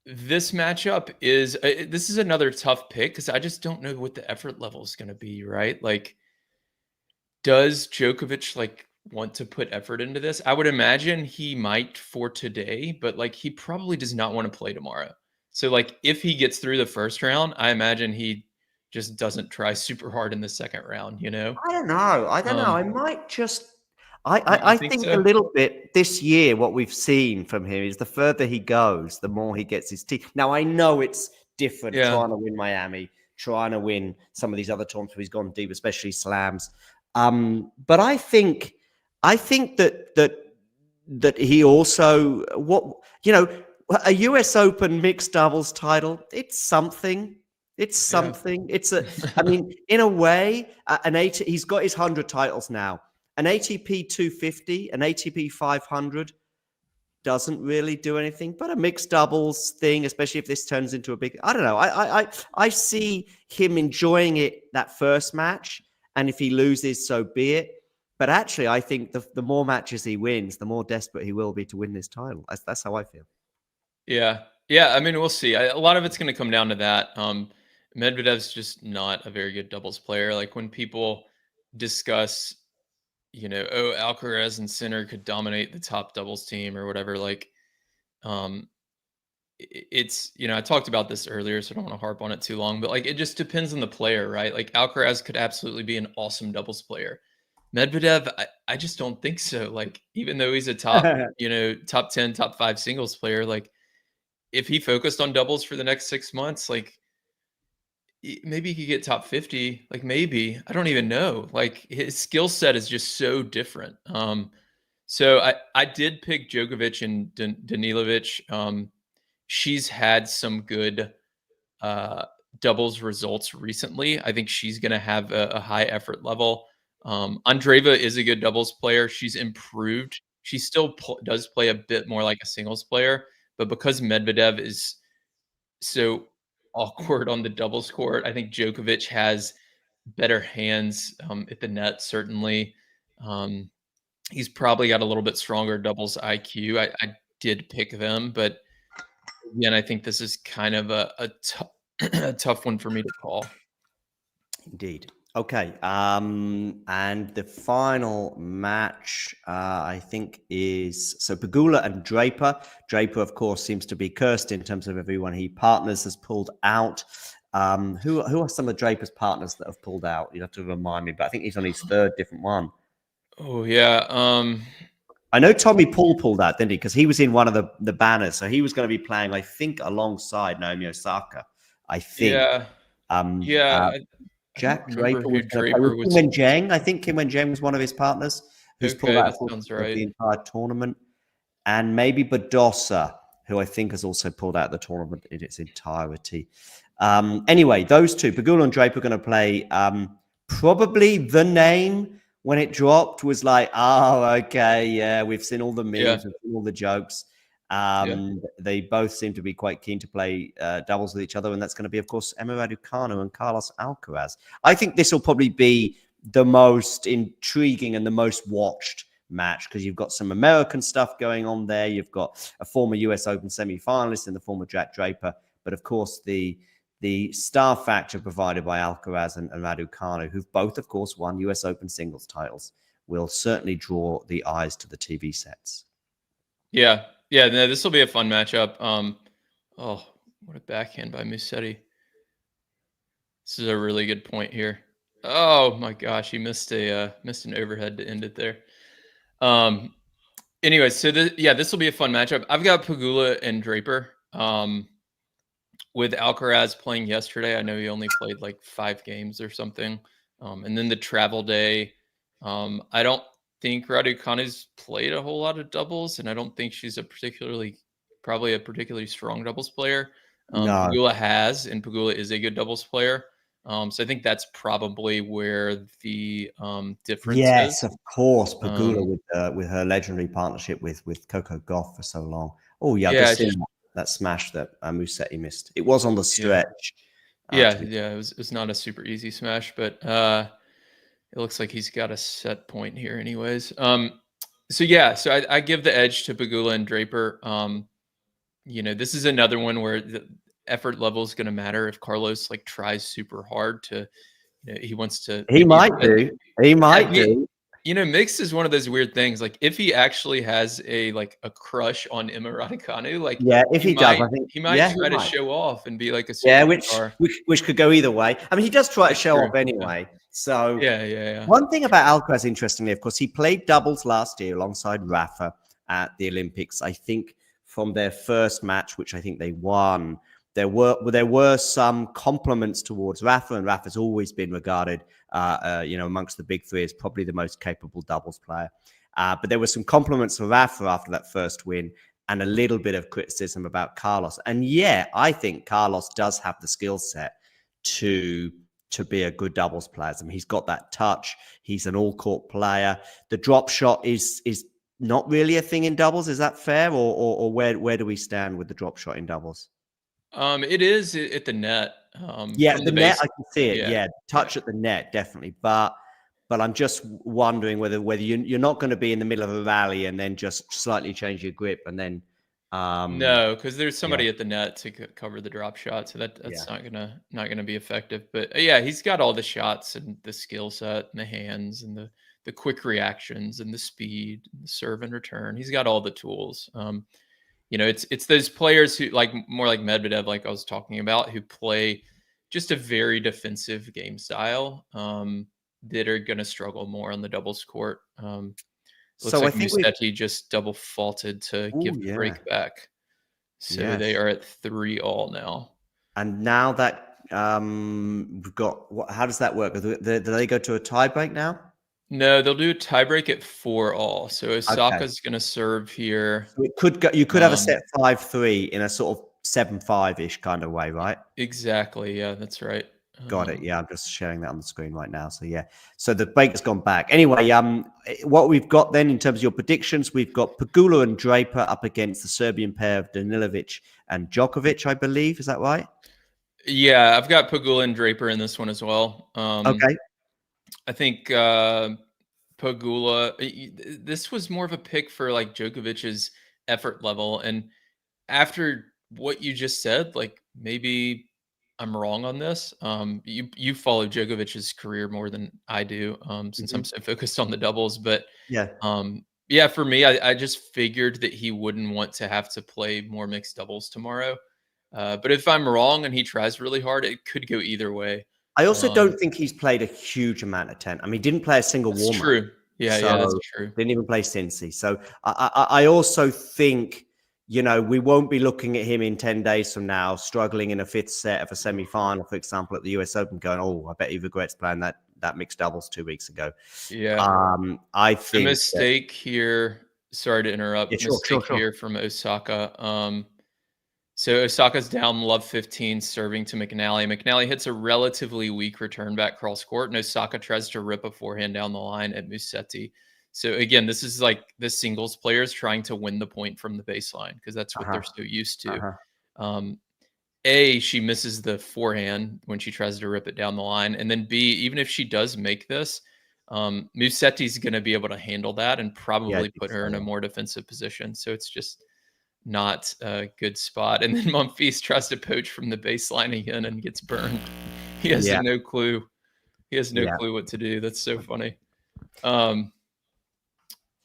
Speaker 11: this matchup is this is another tough pick because I just don't know what the effort level is going to be. Right, like, does Djokovic want to put effort into this? I would imagine he might for today, but he probably does not want to play tomorrow. So like if he gets through the first round, I imagine he just doesn't try super hard in the second round, you know?
Speaker 2: I don't know. I might just.
Speaker 11: You
Speaker 2: I
Speaker 11: think
Speaker 2: think
Speaker 11: so?
Speaker 2: a little bit this year, what we've seen from him is the further he goes, the more he gets his teeth. Now, I know it's different
Speaker 11: Yeah.
Speaker 2: trying to win Miami, trying to win some of these other tournaments where he's gone deep, especially slams. But I think that he also a US Open mixed doubles title. It's something. It's something. It's a. I mean, in a way, he's got his 100 titles now. An ATP 250, an ATP 500 doesn't really do anything, but a mixed doubles thing, especially if this turns into a big. I don't know. I see him enjoying it that first match, and if he loses, so be it. But actually, I think the more matches he wins, the more desperate he will be to win this title. That's how I feel.
Speaker 11: Yeah. I mean, we'll see. A lot of it's going to come down to that. Medvedev's just not a very good doubles player. Like when people discuss, Alcaraz and Sinner could dominate the top doubles team or whatever. Like, it's, I talked about this earlier, so I don't want to harp on it too long, but like, it just depends on the player, right? Like Alcaraz could absolutely be an awesome doubles player. Medvedev, I just don't think so. Like, even though he's a top, top 10, top 5 singles player, like if he focused on doubles for the next 6 months, like maybe he could get top 50, like maybe, I don't even know. Like his skill set is just so different. So I did pick Djokovic and Danilovic. She's had some good doubles results recently. I think she's going to have a high effort level. Andreeva is a good doubles player. She's improved. She still does play a bit more like a singles player, but because Medvedev is so awkward on the doubles court, I think Djokovic has better hands at the net, certainly. He's probably got a little bit stronger doubles IQ. I did pick them, but again, I think this is kind of a tough one for me to call.
Speaker 2: Indeed. Okay. And the final match, I think, is Pegula and Draper. Draper, of course, seems to be cursed in terms of everyone he partners has pulled out. Who are some of Draper's partners that have pulled out? You'd have to remind me, but I think he's on his third different one.
Speaker 11: Oh, yeah.
Speaker 2: I know Tommy Paul pulled out, didn't he? Because he was in one of the banners. So he was going to be playing, I think, alongside Naomi Osaka. I think.
Speaker 11: Yeah.
Speaker 2: Jack Draper was Kim Wen-Jeng. I think Kim Wen-Jeng was one of his partners who's pulled out for the entire tournament. And maybe Badosa, who I think has also pulled out the tournament in its entirety. Anyway, those two, Pegula and Draper, are going to play. Probably the name when it dropped was like, oh, okay, yeah, we've seen all the memes, we've seen all the jokes. They both seem to be quite keen to play doubles with each other, and that's going to be, of course, Emma Raducanu and Carlos Alcaraz. I think this will probably be the most intriguing and the most watched match because you've got some American stuff going on there. You've got a former US Open semi-finalist in the form of Jack Draper, but of course the star factor provided by Alcaraz and Raducanu, who've both, of course, won US Open singles titles, will certainly draw the eyes to the TV sets.
Speaker 11: Yeah, no, this will be a fun matchup. Oh, what a backhand by Musetti. This is a really good point here. Oh my gosh, he missed an overhead to end it there. Anyway, so this will be a fun matchup. I've got Pegula and Draper. With Alcaraz playing yesterday, I know he only played like 5 games or something. And then the travel day, I don't think Raducanu's played a whole lot of doubles, and I don't think she's probably a particularly strong doubles player.
Speaker 2: No.
Speaker 11: Pegula has, and Pegula is a good doubles player. So I think that's probably where the difference is.
Speaker 2: Yes, of course, Pegula with her legendary partnership with Coco Gauff for so long. Oh yeah, I've just seen that smash that Musetti missed. It was on the stretch.
Speaker 11: It was not a super easy smash, but it looks like he's got a set point here anyways. So I give the edge to Pegula and Draper. This is another one where the effort level is going to matter. If Carlos tries super hard to, he wants to.
Speaker 2: He might do.
Speaker 11: Mixed is one of those weird things. Like, if he actually has a crush on Emma Raducanu,
Speaker 2: Yeah, if he does, I think
Speaker 11: he might
Speaker 2: yeah,
Speaker 11: try to
Speaker 2: might.
Speaker 11: show off and be like a
Speaker 2: Yeah,
Speaker 11: superstar.
Speaker 2: which could go either way. I mean, he does try to
Speaker 11: That's
Speaker 2: show
Speaker 11: true.
Speaker 2: off anyway. So
Speaker 11: Yeah.
Speaker 2: one thing about Alcaraz, interestingly, of course, he played doubles last year alongside Rafa at the Olympics. I think from their first match, which I think they won, there were some compliments towards Rafa, and Rafa's always been regarded, amongst the big three as probably the most capable doubles player. But there were some compliments for Rafa after that first win, and a little bit of criticism about Carlos. And yeah, I think Carlos does have the skill set to be a good doubles player. I mean, he's got that touch. He's an all-court player. The drop shot is not really a thing in doubles. Is that fair, or where do we stand with the drop shot in doubles?
Speaker 11: It is at the net.
Speaker 2: Yeah,
Speaker 11: from
Speaker 2: the net,
Speaker 11: base.
Speaker 2: I can see it. Yeah, touch at the net, definitely. But I'm just wondering whether you're not going to be in the middle of a rally and then just slightly change your grip and then.
Speaker 11: No, because there's somebody at the net to cover the drop shot, so that's not gonna be effective. But yeah, he's got all the shots and the skill set and the hands and the quick reactions and the speed, and the serve and return. He's got all the tools. It's those players who more like Medvedev, like I was talking about, who play just a very defensive game style, that are going to struggle more on the doubles court. Looks like Musetti just double faulted to give the break back. So they are at 3-all now.
Speaker 2: And now that we've got, how does that work? Do they go to a tie break now?
Speaker 11: No, they'll do a tiebreak at 4-all. So Osaka's going to serve here.
Speaker 2: So it could go. You could have a set 5-3 in a sort of 7-5-ish kind of way, right?
Speaker 11: Exactly. Yeah, that's right.
Speaker 2: Got it. Yeah, I'm just sharing that on the screen right now. So yeah, so the break has gone back. Anyway, what we've got then in terms of your predictions, we've got Pegula and Draper up against the Serbian pair of Danilovic and Djokovic, I believe. Is that right?
Speaker 11: Yeah, I've got Pegula and Draper in this one as well.
Speaker 2: Okay.
Speaker 11: I think Pegula, this was more of a pick for like Djokovic's effort level. And after what you just said, like maybe I'm wrong on this. You follow Djokovic's career more than I do, since I'm so focused on the doubles. But for me, I just figured that he wouldn't want to have to play more mixed doubles tomorrow. But if I'm wrong and he tries really hard, it could go either way.
Speaker 2: I also don't think he's played a huge amount of tennis. I mean, he didn't play a single warm-up.
Speaker 11: That's true. Yeah, that's true.
Speaker 2: Didn't even play Cincy. So I also think, we won't be looking at him in 10 days from now, struggling in a fifth set of a semi-final, for example, at the US Open, going, oh, I bet he regrets playing that mixed doubles 2 weeks ago.
Speaker 11: Yeah.
Speaker 2: I think
Speaker 11: a mistake here. Sorry to interrupt. Mistake here from Osaka. So Osaka's down love 15, serving to McNally. McNally hits a relatively weak return back cross court, and Osaka tries to rip a forehand down the line at Musetti. So again, this is like the singles players trying to win the point from the baseline because that's what they're so used to. She misses the forehand when she tries to rip it down the line. And then B, even if she does make this, Musetti's going to be able to handle that and probably put her in a more defensive position. So it's just not a good spot. And then Monfils tries to poach from the baseline again and gets burned. He has no clue. He has no clue what to do. That's so funny.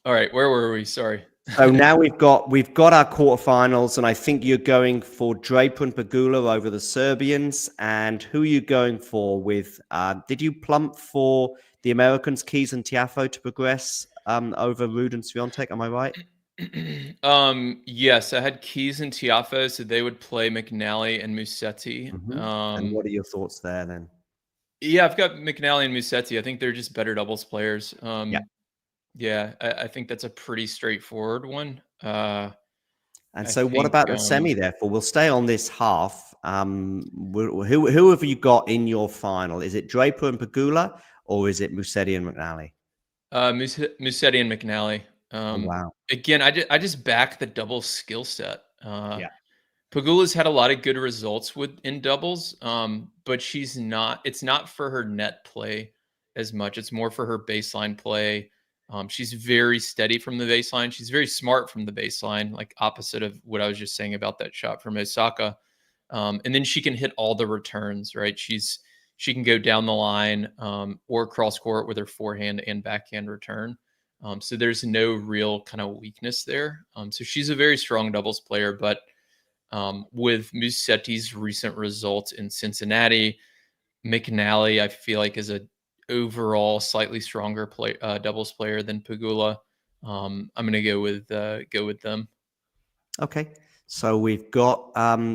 Speaker 11: All right, where were we? Sorry.
Speaker 2: So now we've got our quarterfinals, and I think you're going for Draper and Pegula over the Serbians. And who are you going for with? Did you plump for the Americans, Keys and Tiafoe, to progress over Ruud and Swiatek? Am I right?
Speaker 11: Yes, I had Keys and Tiafoe, so they would play McNally and Musetti.
Speaker 2: And what are your thoughts there then?
Speaker 11: Yeah, I've got McNally and Musetti. I think they're just better doubles players. Yeah, I think that's a pretty straightforward one.
Speaker 2: And so what about the semi, therefore? We'll stay on this half. Who have you got in your final? Is it Draper and Pegula, or is it Musetti and McNally?
Speaker 11: Musetti and McNally.
Speaker 2: Wow.
Speaker 11: Again, I just back the double skill set. Pegula's had a lot of good results in doubles, but it's not for her net play as much. It's more for her baseline play. She's very steady from the baseline. She's very smart from the baseline, like opposite of what I was just saying about that shot from Osaka. And then she can hit all the returns, right? She's she can go down the line or cross court with her forehand and backhand return. So there's no real kind of weakness there. So she's a very strong doubles player, but with Musetti's recent results in Cincinnati, McNally, I feel like, is a overall slightly stronger doubles player than Pegula. I'm going to go with them.
Speaker 2: Okay, so we've got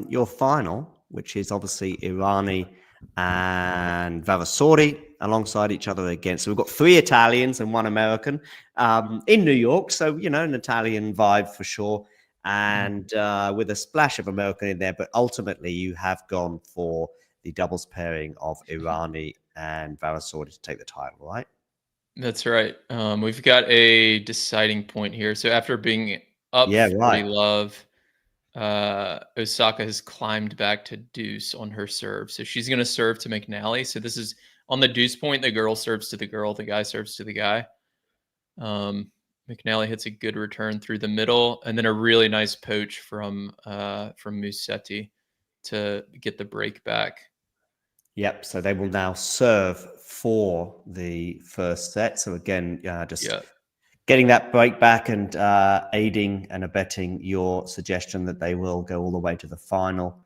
Speaker 2: your final, which is obviously Irani and Vavasori alongside each other again. So we've got 3 Italians and 1 American in New York. So, you know, an Italian vibe for sure. And with a splash of American in there. But ultimately, you have gone for the doubles pairing of Irani and Vavasori to take the title, right?
Speaker 11: That's right. We've got a deciding point here. So after being up 40 love, Osaka has climbed back to deuce on her serve. So she's going to serve to McNally. So this is on the deuce point. The girl serves to the girl. The guy serves to the guy. McNally hits a good return through the middle, and then a really nice poach from Musetti to get the break back. Yep.
Speaker 2: So they will now serve for the first set. So again, getting that break back and aiding and abetting your suggestion that they will go all the way to the final.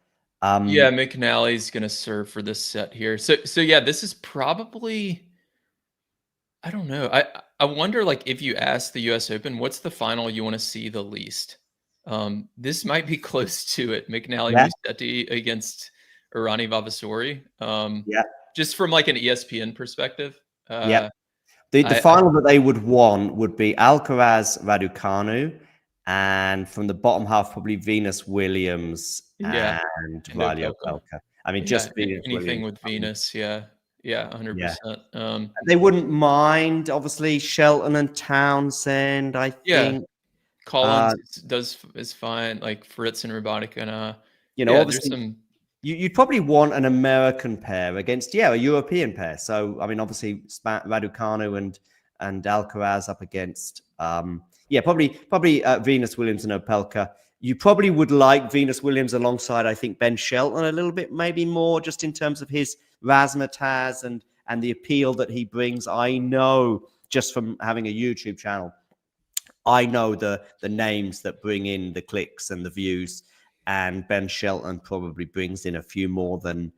Speaker 11: McNally's going to serve for this set here. So yeah, this is probably, I don't know. I wonder, like, if you ask the US Open, what's the final you want to see the least? This might be close to it. McNally Musetti against Irani Vavasori. Just from like an ESPN perspective.
Speaker 2: The final that they would want would be Alcaraz Raducanu, and from the bottom half, probably Venus Williams and Reilly Opelka. I mean, just Venus
Speaker 11: anything
Speaker 2: Williams.
Speaker 11: with Venus. Yeah, 100%.
Speaker 2: They wouldn't mind, obviously, Shelton and Townsend, I think.
Speaker 11: Collins is fine, like Fritz and Rabatic, and
Speaker 2: obviously you'd probably want an American pair against a European pair. So I mean, obviously Raducanu and Alcaraz up against probably Venus Williams and Opelka. You probably would like Venus Williams alongside, I think, Ben Shelton a little bit, maybe more, just in terms of his razzmatazz and the appeal that he brings. I know, just from having a YouTube channel, I know the names that bring in the clicks and the views, and Ben Shelton probably brings in a few more than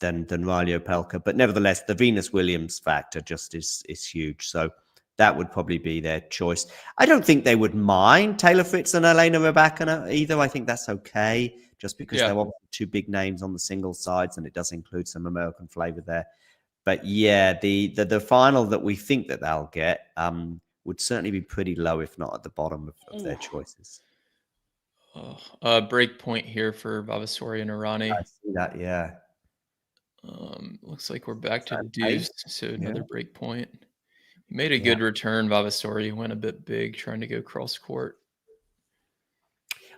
Speaker 2: Reilly Opelka. But nevertheless, the Venus Williams factor just is huge. So that would probably be their choice. I don't think they would mind Taylor Fritz and Elena Rybakina either. I think that's okay, just because they're obviously 2 big names on the single sides, and it does include some American flavor there. But the final that we think that they'll get would certainly be pretty low, if not at the bottom of their choices.
Speaker 11: Break point here for Vavasori and Irani.
Speaker 2: I see that,
Speaker 11: looks like we're back to the deuce, so another break point. He made a good return. Vavasori went a bit big, trying to go cross court.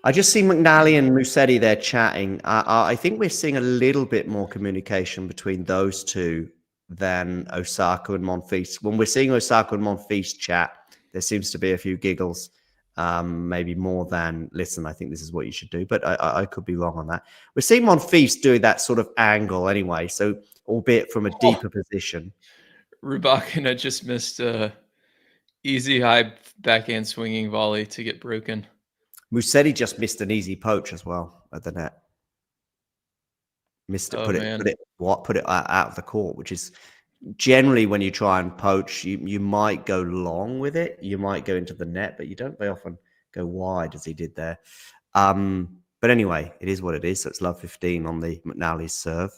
Speaker 2: I just see McNally and Musetti there chatting. I think we're seeing a little bit more communication between those two than Osaka and Monfils. When we're seeing Osaka and Monfils chat, there seems to be a few giggles. Maybe more than, listen, I think this is what you should do. But I could be wrong on that. We're seeing Monfils doing that sort of angle anyway, so albeit from a deeper position.
Speaker 11: Rybakina just missed a easy high backhand swinging volley to get broken.
Speaker 2: Musetti just missed an easy poach as well at the net. Missed it, put it out of the court, which is generally when you try and poach, you might go long with it. You might go into the net, but you don't very often go wide as he did there. But anyway, it is what it is. So it's love 15 on the McNally's serve.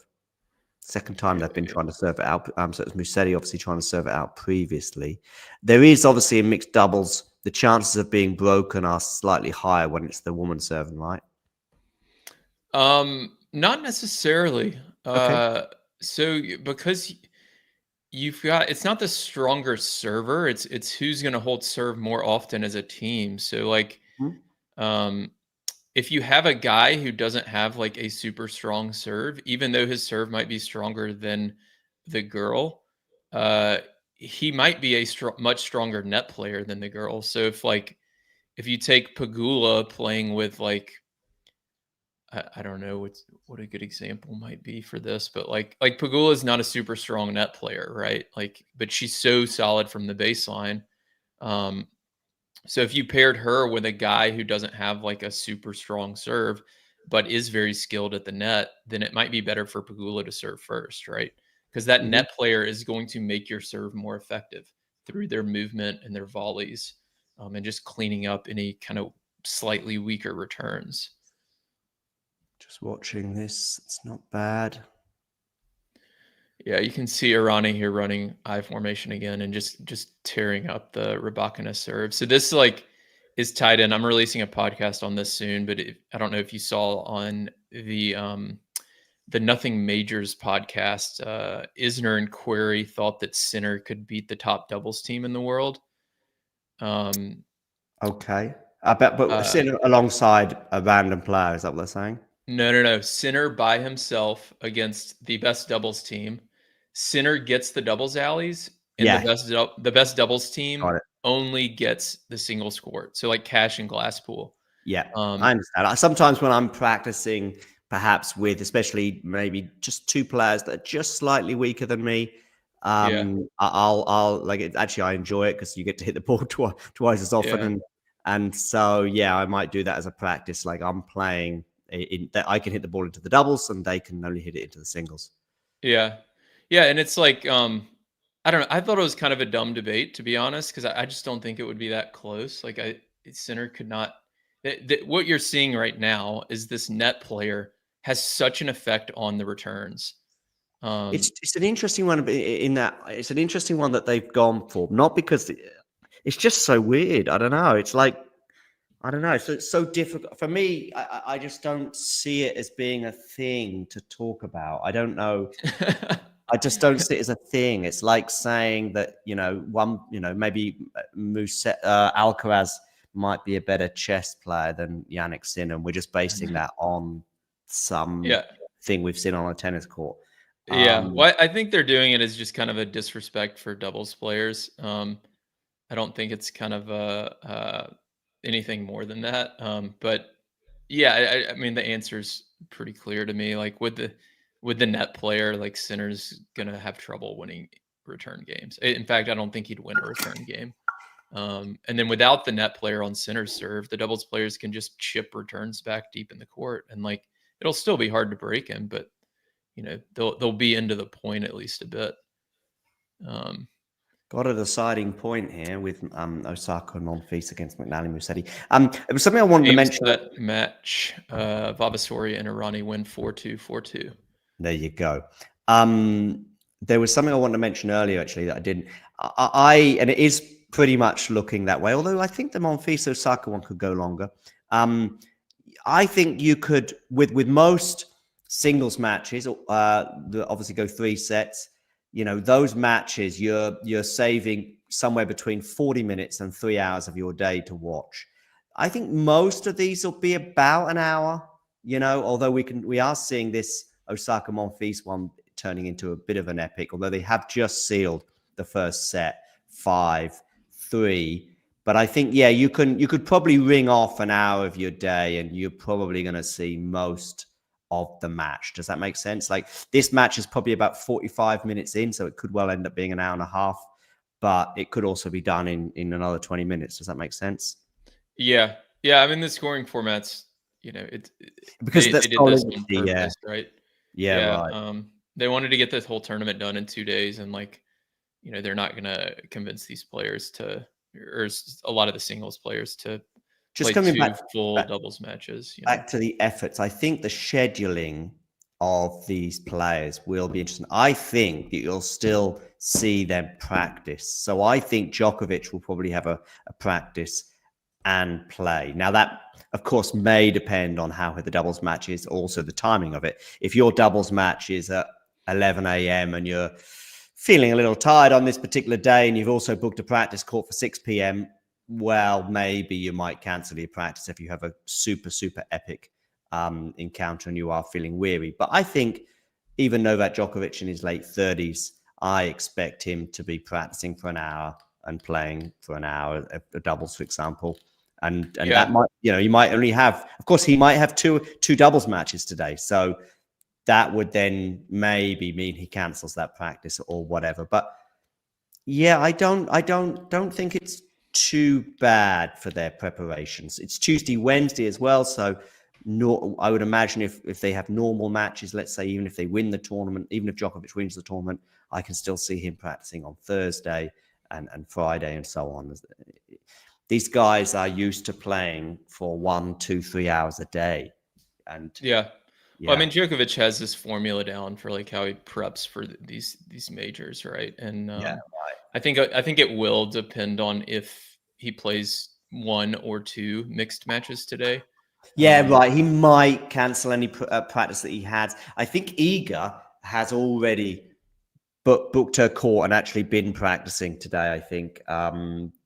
Speaker 2: Second time they've been trying to serve it out. So it's Musetti obviously trying to serve it out previously. There is obviously in mixed doubles, the chances of being broken are slightly higher when it's the woman serving, right?
Speaker 11: Not necessarily.
Speaker 2: Okay.
Speaker 11: So because you've got, it's not the stronger server, it's who's going to hold serve more often as a team. So like, if you have a guy who doesn't have like a super strong serve, even though his serve might be stronger than the girl, he might be a much stronger net player than the girl. So if you take Pegula playing with like I don't know what a good example might be for this, but like Pegula is not a super strong net player, right? Like, but she's so solid from the baseline. So if you paired her with a guy who doesn't have like a super strong serve, but is very skilled at the net, then it might be better for Pegula to serve first, right? Because that net player is going to make your serve more effective through their movement and their volleys, and just cleaning up any kind of slightly weaker returns.
Speaker 2: Just watching this, it's not bad.
Speaker 11: Yeah, you can see Irani here running I formation again and just tearing up the Rybakina serve. So this is tied in. I'm releasing a podcast on this soon, but I don't know if you saw on the Nothing Majors podcast, Isner and Query thought that Sinner could beat the top doubles team in the world.
Speaker 2: Okay. I bet, but Sinner alongside a random player, is that what they're saying?
Speaker 11: No. Sinner by himself against the best doubles team. Sinner gets the doubles alleys, and the best doubles team only gets the singles court. So like Cash and Glasspool.
Speaker 2: Yeah, I understand. Sometimes when I'm practicing, perhaps with especially maybe just two players that are just slightly weaker than me, I'll like it. Actually, I enjoy it because you get to hit the ball twice as often, and so I might do that as a practice. Like I'm playing that I can hit the ball into the doubles, and they can only hit it into the singles.
Speaker 11: Yeah, and it's like I don't know. I thought it was kind of a dumb debate, to be honest, because I just don't think it would be that close. Like Sinner could not. What you're seeing right now is this net player has such an effect on the returns.
Speaker 2: It's an interesting one in that it's an interesting one that they've gone for, not because it's just so weird. I don't know. It's like I don't know. So it's so difficult for me. I just don't see it as being a thing to talk about. I don't know. I just don't see it as a thing. It's like saying that, maybe Alcaraz might be a better chess player than Jannik Sinner. And we're just basing that on some thing we've seen on a tennis court.
Speaker 11: Well, I think they're doing it as just kind of a disrespect for doubles players. I don't think it's kind of anything more than that. But I mean, the answer's pretty clear to me. Like with the net player, like Sinner's gonna have trouble winning return games. In fact, I don't think he'd win a return game. And then without the net player on Sinner's serve, the doubles players can just chip returns back deep in the court, and like it'll still be hard to break him, but they'll be into the point at least a bit.
Speaker 2: Got a deciding point here with Osaka and Monfils against McNally Musetti. It was something I wanted to mention.
Speaker 11: That match, Vavasoria and Irani win 4-2, 4-2.
Speaker 2: There you go. There was something I wanted to mention earlier, actually, that I didn't. And it is pretty much looking that way, although I think the Monfils Osaka one could go longer. I think you could, with most singles matches, that obviously go 3 sets, those matches, you're saving somewhere between 40 minutes and 3 hours of your day to watch. I think most of these will be about an hour, although we are seeing this Osaka Monfils one turning into a bit of an epic, although they have just sealed the first set 5-3. But I think, you could probably ring off an hour of your day and you're probably going to see most of the match. Does that make sense? Like this match is probably about 45 minutes in, so it could well end up being an hour and a half, but it could also be done in another 20 minutes. Does that make sense?
Speaker 11: Yeah. I mean, the scoring formats,
Speaker 2: because
Speaker 11: they did this on purpose, right?
Speaker 2: Right.
Speaker 11: They wanted to get this whole tournament done in 2 days, and they're not going to convince these players or a lot of the singles players to
Speaker 2: just
Speaker 11: play
Speaker 2: coming
Speaker 11: full doubles matches.
Speaker 2: Back to the efforts. I think the scheduling of these players will be interesting. I think that you'll still see them practice. So I think Djokovic will probably have a practice and play. Now that, of course, may depend on how the doubles match is, also the timing of it. If your doubles match is at 11 a.m. and you're feeling a little tired on this particular day and you've also booked a practice court for 6 p.m., well, maybe you might cancel your practice if you have a super, super epic encounter and you are feeling weary. But I think even Novak Djokovic in his late 30s, I expect him to be practicing for an hour and playing for an hour, a doubles, for example. And
Speaker 11: Yeah.
Speaker 2: that might, you might only have, of course, he might have two doubles matches today. So that would then maybe mean he cancels that practice or whatever. But yeah, I don't think it's too bad for their preparations. It's Tuesday, Wednesday as well. So I would imagine if they have normal matches, let's say, even if they win the tournament, even if Djokovic wins the tournament, I can still see him practicing on Thursday and Friday and so on. These guys are used to playing for 1, 2, 3 hours a day. And
Speaker 11: yeah. Well, I mean, Djokovic has this formula down for like how he preps for these majors, right? And I think it will depend on if he plays 1 or 2 mixed matches today.
Speaker 2: Yeah, right. He might cancel any practice that he had. I think Iga has already booked her court and actually been practicing today, I think,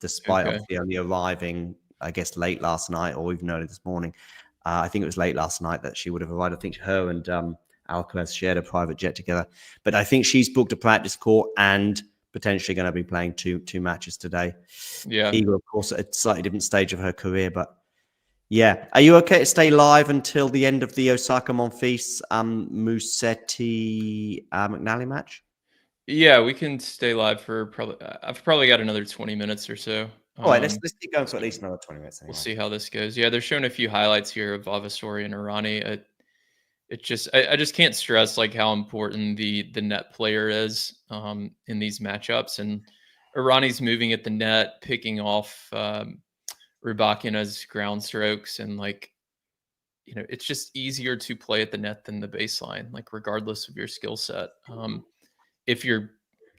Speaker 2: despite obviously only arriving, I guess, late last night or even early this morning. I think it was late last night that she would have arrived. I think her and Alcaraz shared a private jet together. But I think she's booked a practice court and potentially going to be playing two matches today.
Speaker 11: Yeah.
Speaker 2: Iga, of course, at a slightly different stage of her career. But yeah. Are you okay to stay live until the end of the Osaka Monfils Musetti McNally match?
Speaker 11: Yeah, we can stay live for I've probably got another 20 minutes or so.
Speaker 2: All right, let's keep going for at least another 20 minutes. Anyway.
Speaker 11: We'll see how this goes. Yeah, they're showing a few highlights here of Vavasori and Irani. I just can't stress like how important the net player is in these matchups. And Irani's moving at the net, picking off Rybakina's ground strokes, and like, it's just easier to play at the net than the baseline, like regardless of your skill set. If you're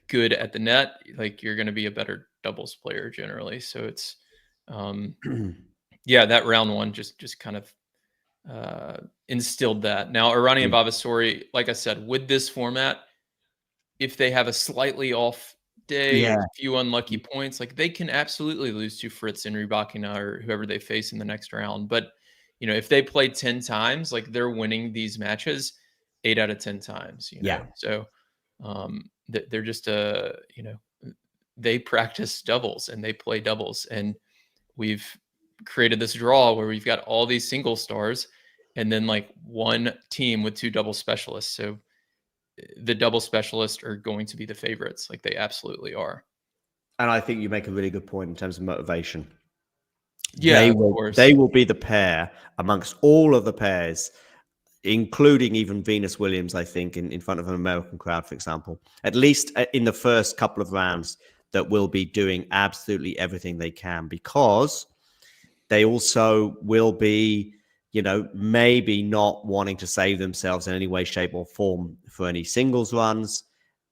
Speaker 11: good at the net, like you're going to be a better doubles player generally. So it's, yeah, that round one just kind of instilled that. Now, Irani and Vavasori, like I said, with this format, if they have a slightly off day, a few unlucky points, like they can absolutely lose to Fritz and Rybakina or whoever they face in the next round. But, if they play 10 times, like they're winning these matches 8 out of 10 times, know? So they're just, they practice doubles and they play doubles. And we've created this draw where we've got all these single stars and then like one team with 2 double specialists. So the double specialists are going to be the favorites. Like they absolutely are.
Speaker 2: And I think you make a really good point in terms of motivation.
Speaker 11: Yeah,
Speaker 2: they will be the pair amongst all of the pairs, including even Venus Williams, I think, in front of an American crowd, for example, at least in the first couple of rounds, that will be doing absolutely everything they can, because they also will be, maybe not wanting to save themselves in any way, shape, or form for any singles runs.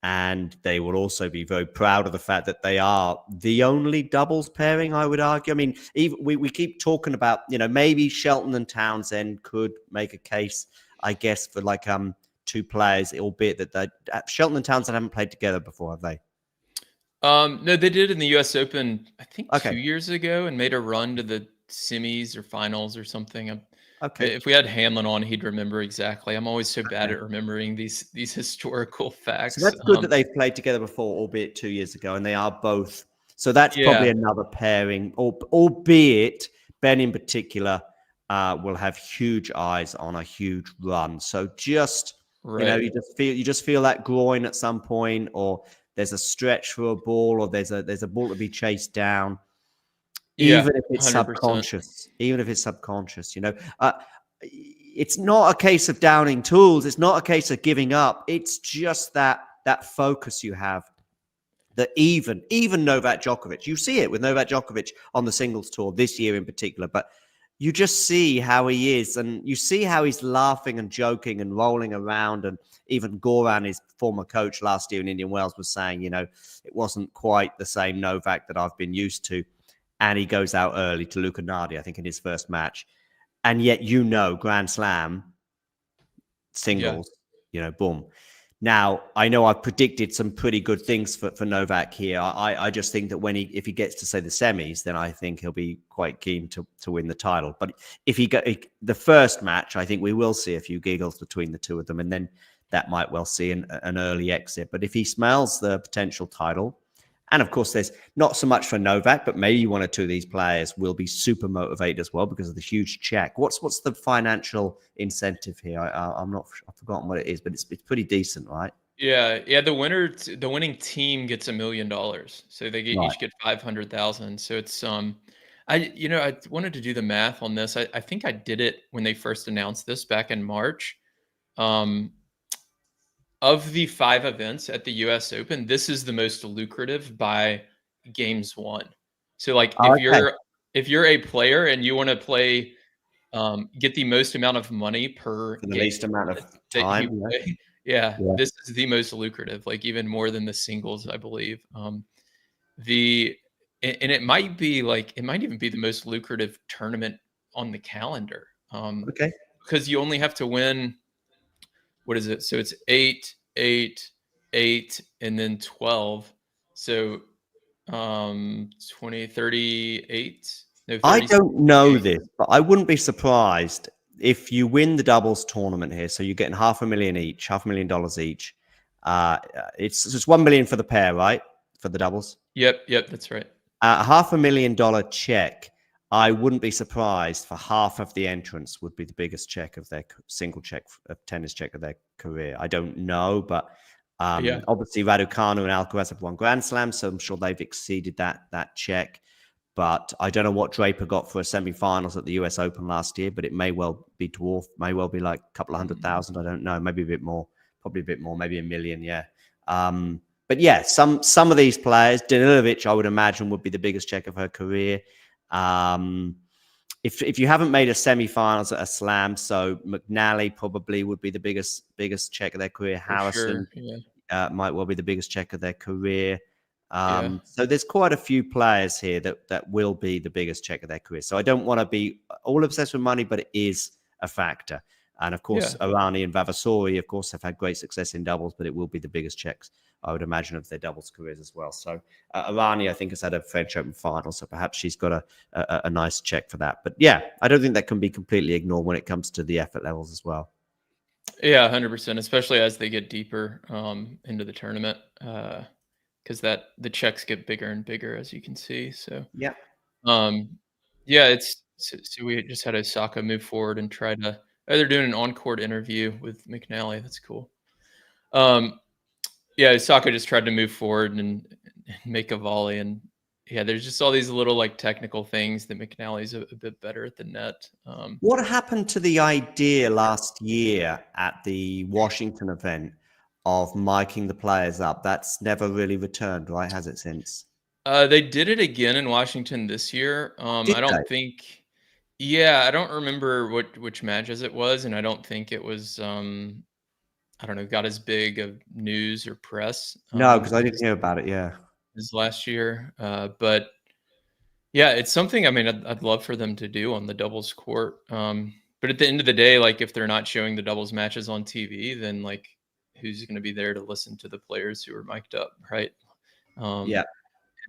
Speaker 2: And they will also be very proud of the fact that they are the only doubles pairing, I would argue. I mean, even we keep talking about, maybe Shelton and Townsend could make a case, I guess, for like 2 players, albeit that Shelton and Townsend haven't played together before, have they?
Speaker 11: No, they did in the US Open, I think 2 years ago, and made a run to the semis or finals or something.
Speaker 2: Okay.
Speaker 11: If we had Hamlin on, he'd remember exactly. I'm always so bad at remembering these historical facts.
Speaker 2: So that's good that they've played together before, albeit 2 years ago, and they are both. So that's probably another pairing, albeit Ben in particular will have huge eyes on a huge run. So just you just feel that groin at some point, or there's a stretch for a ball, or there's a ball to be chased down. Even if it's 100%. Subconscious, it's not a case of downing tools. It's not a case of giving up. It's just that focus you have. That even Novak Djokovic, you see it with Novak Djokovic on the singles tour this year in particular, but you just see how he is, and you see how he's laughing and joking and rolling around. And even Goran, his former coach last year in Indian Wells, was saying, it wasn't quite the same Novak that I've been used to. And he goes out early to Luca Nardi, I think, in his first match. And yet, Grand Slam, singles, boom. Now, I know I've predicted some pretty good things for Novak here. I just think that if he gets to, say, the semis, then I think he'll be quite keen to win the title. But if the first match, I think we will see a few giggles between the two of them. And then that might well see an early exit. But if he smells the potential title, And of course, there's not so much for Novak, but maybe one or two of these players will be super motivated as well because of the huge check. What's the financial incentive here? I've forgotten what it is, but it's pretty decent, right?
Speaker 11: Yeah. The winning team gets $1 million, so they each get 500,000. So it's I wanted to do the math on this. I think I did it when they first announced this back in March. Of the 5 events at the US Open, this is the most lucrative by games won. So like if you're a player and you want to play, get the most amount of money per
Speaker 2: for the least amount of time.
Speaker 11: Yeah, this is the most lucrative, like even more than the singles, I believe. And it might even be the most lucrative tournament on the calendar. Because you only have to win, what is it? So it's 8, 8, 8, and then 12. So 20, 38. No,
Speaker 2: I don't know this, but I wouldn't be surprised if you win the doubles tournament here. So you're getting $500,000 each, $500,000 each. It's 1 million for the pair, right? For the doubles.
Speaker 11: Yep, that's right.
Speaker 2: $500,000 check. I wouldn't be surprised for half of the entrants would be the biggest check of their tennis check of their career. I don't know, but obviously Raducanu and Alcaraz have won Grand Slams, so I'm sure they've exceeded that check. But I don't know what Draper got for a semi-finals at the US Open last year, but it may well be dwarfed, may well be like a couple of 100,000. I don't know, maybe a bit more, probably a bit more, maybe $1 million. Yeah. But yeah, some of these players, Danilovic, I would imagine, would be the biggest check of her career. If you haven't made a semi-finals at a slam, so McNally probably would be the biggest check of their career. Harrison might well be the biggest check of their career. So there's quite a few players here that will be the biggest check of their career. So I don't want to be all obsessed with money, but it is a factor. And of course, Arani and Vavasori, of course, have had great success in doubles, but it will be the biggest checks, I would imagine, of their doubles careers as well. So Arani, I think, has had a French Open final, so perhaps she's got a nice check for that. But yeah, I don't think that can be completely ignored when it comes to the effort levels as well.
Speaker 11: Yeah, 100%, especially as they get deeper into the tournament, because the checks get bigger and bigger, as you can see. So so we just had Osaka move forward and try to. They're doing an on-court interview with McNally. That's cool. Osaka just tried to move forward and make a volley, and there's just all these little like technical things that McNally's a bit better at the net.
Speaker 2: What happened to the idea last year at the Washington event of miking the players up? That's never really returned, right? Has it since?
Speaker 11: They did it again in Washington this year. I don't remember which matches it was, and I don't think it was got as big of news or press.
Speaker 2: No, because I didn't hear about it. Yeah,
Speaker 11: this last year, but it's something. I mean, I'd love for them to do on the doubles court. But at the end of the day, like if they're not showing the doubles matches on TV, then like who's going to be there to listen to the players who are mic'd up, right?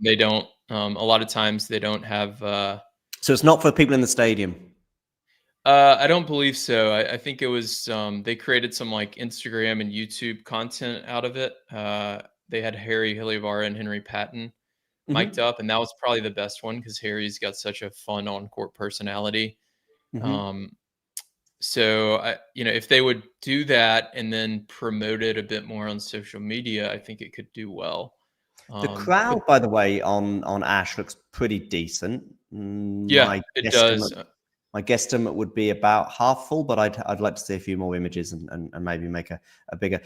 Speaker 11: They don't. A lot of times they don't have.
Speaker 2: So it's not for people in the stadium.
Speaker 11: I don't believe so. I think it was they created some like Instagram and YouTube content out of it. They had Harry Hillievara and Henry Patton mic'd up, and that was probably the best one because Harry's got such a fun on-court personality. So if they would do that and then promote it a bit more on social media, I think it could do well.
Speaker 2: The crowd, by the way, on Ash looks pretty decent.
Speaker 11: It does.
Speaker 2: My guesstimate would be about half full, but I'd like to see a few more images and maybe make a bigger.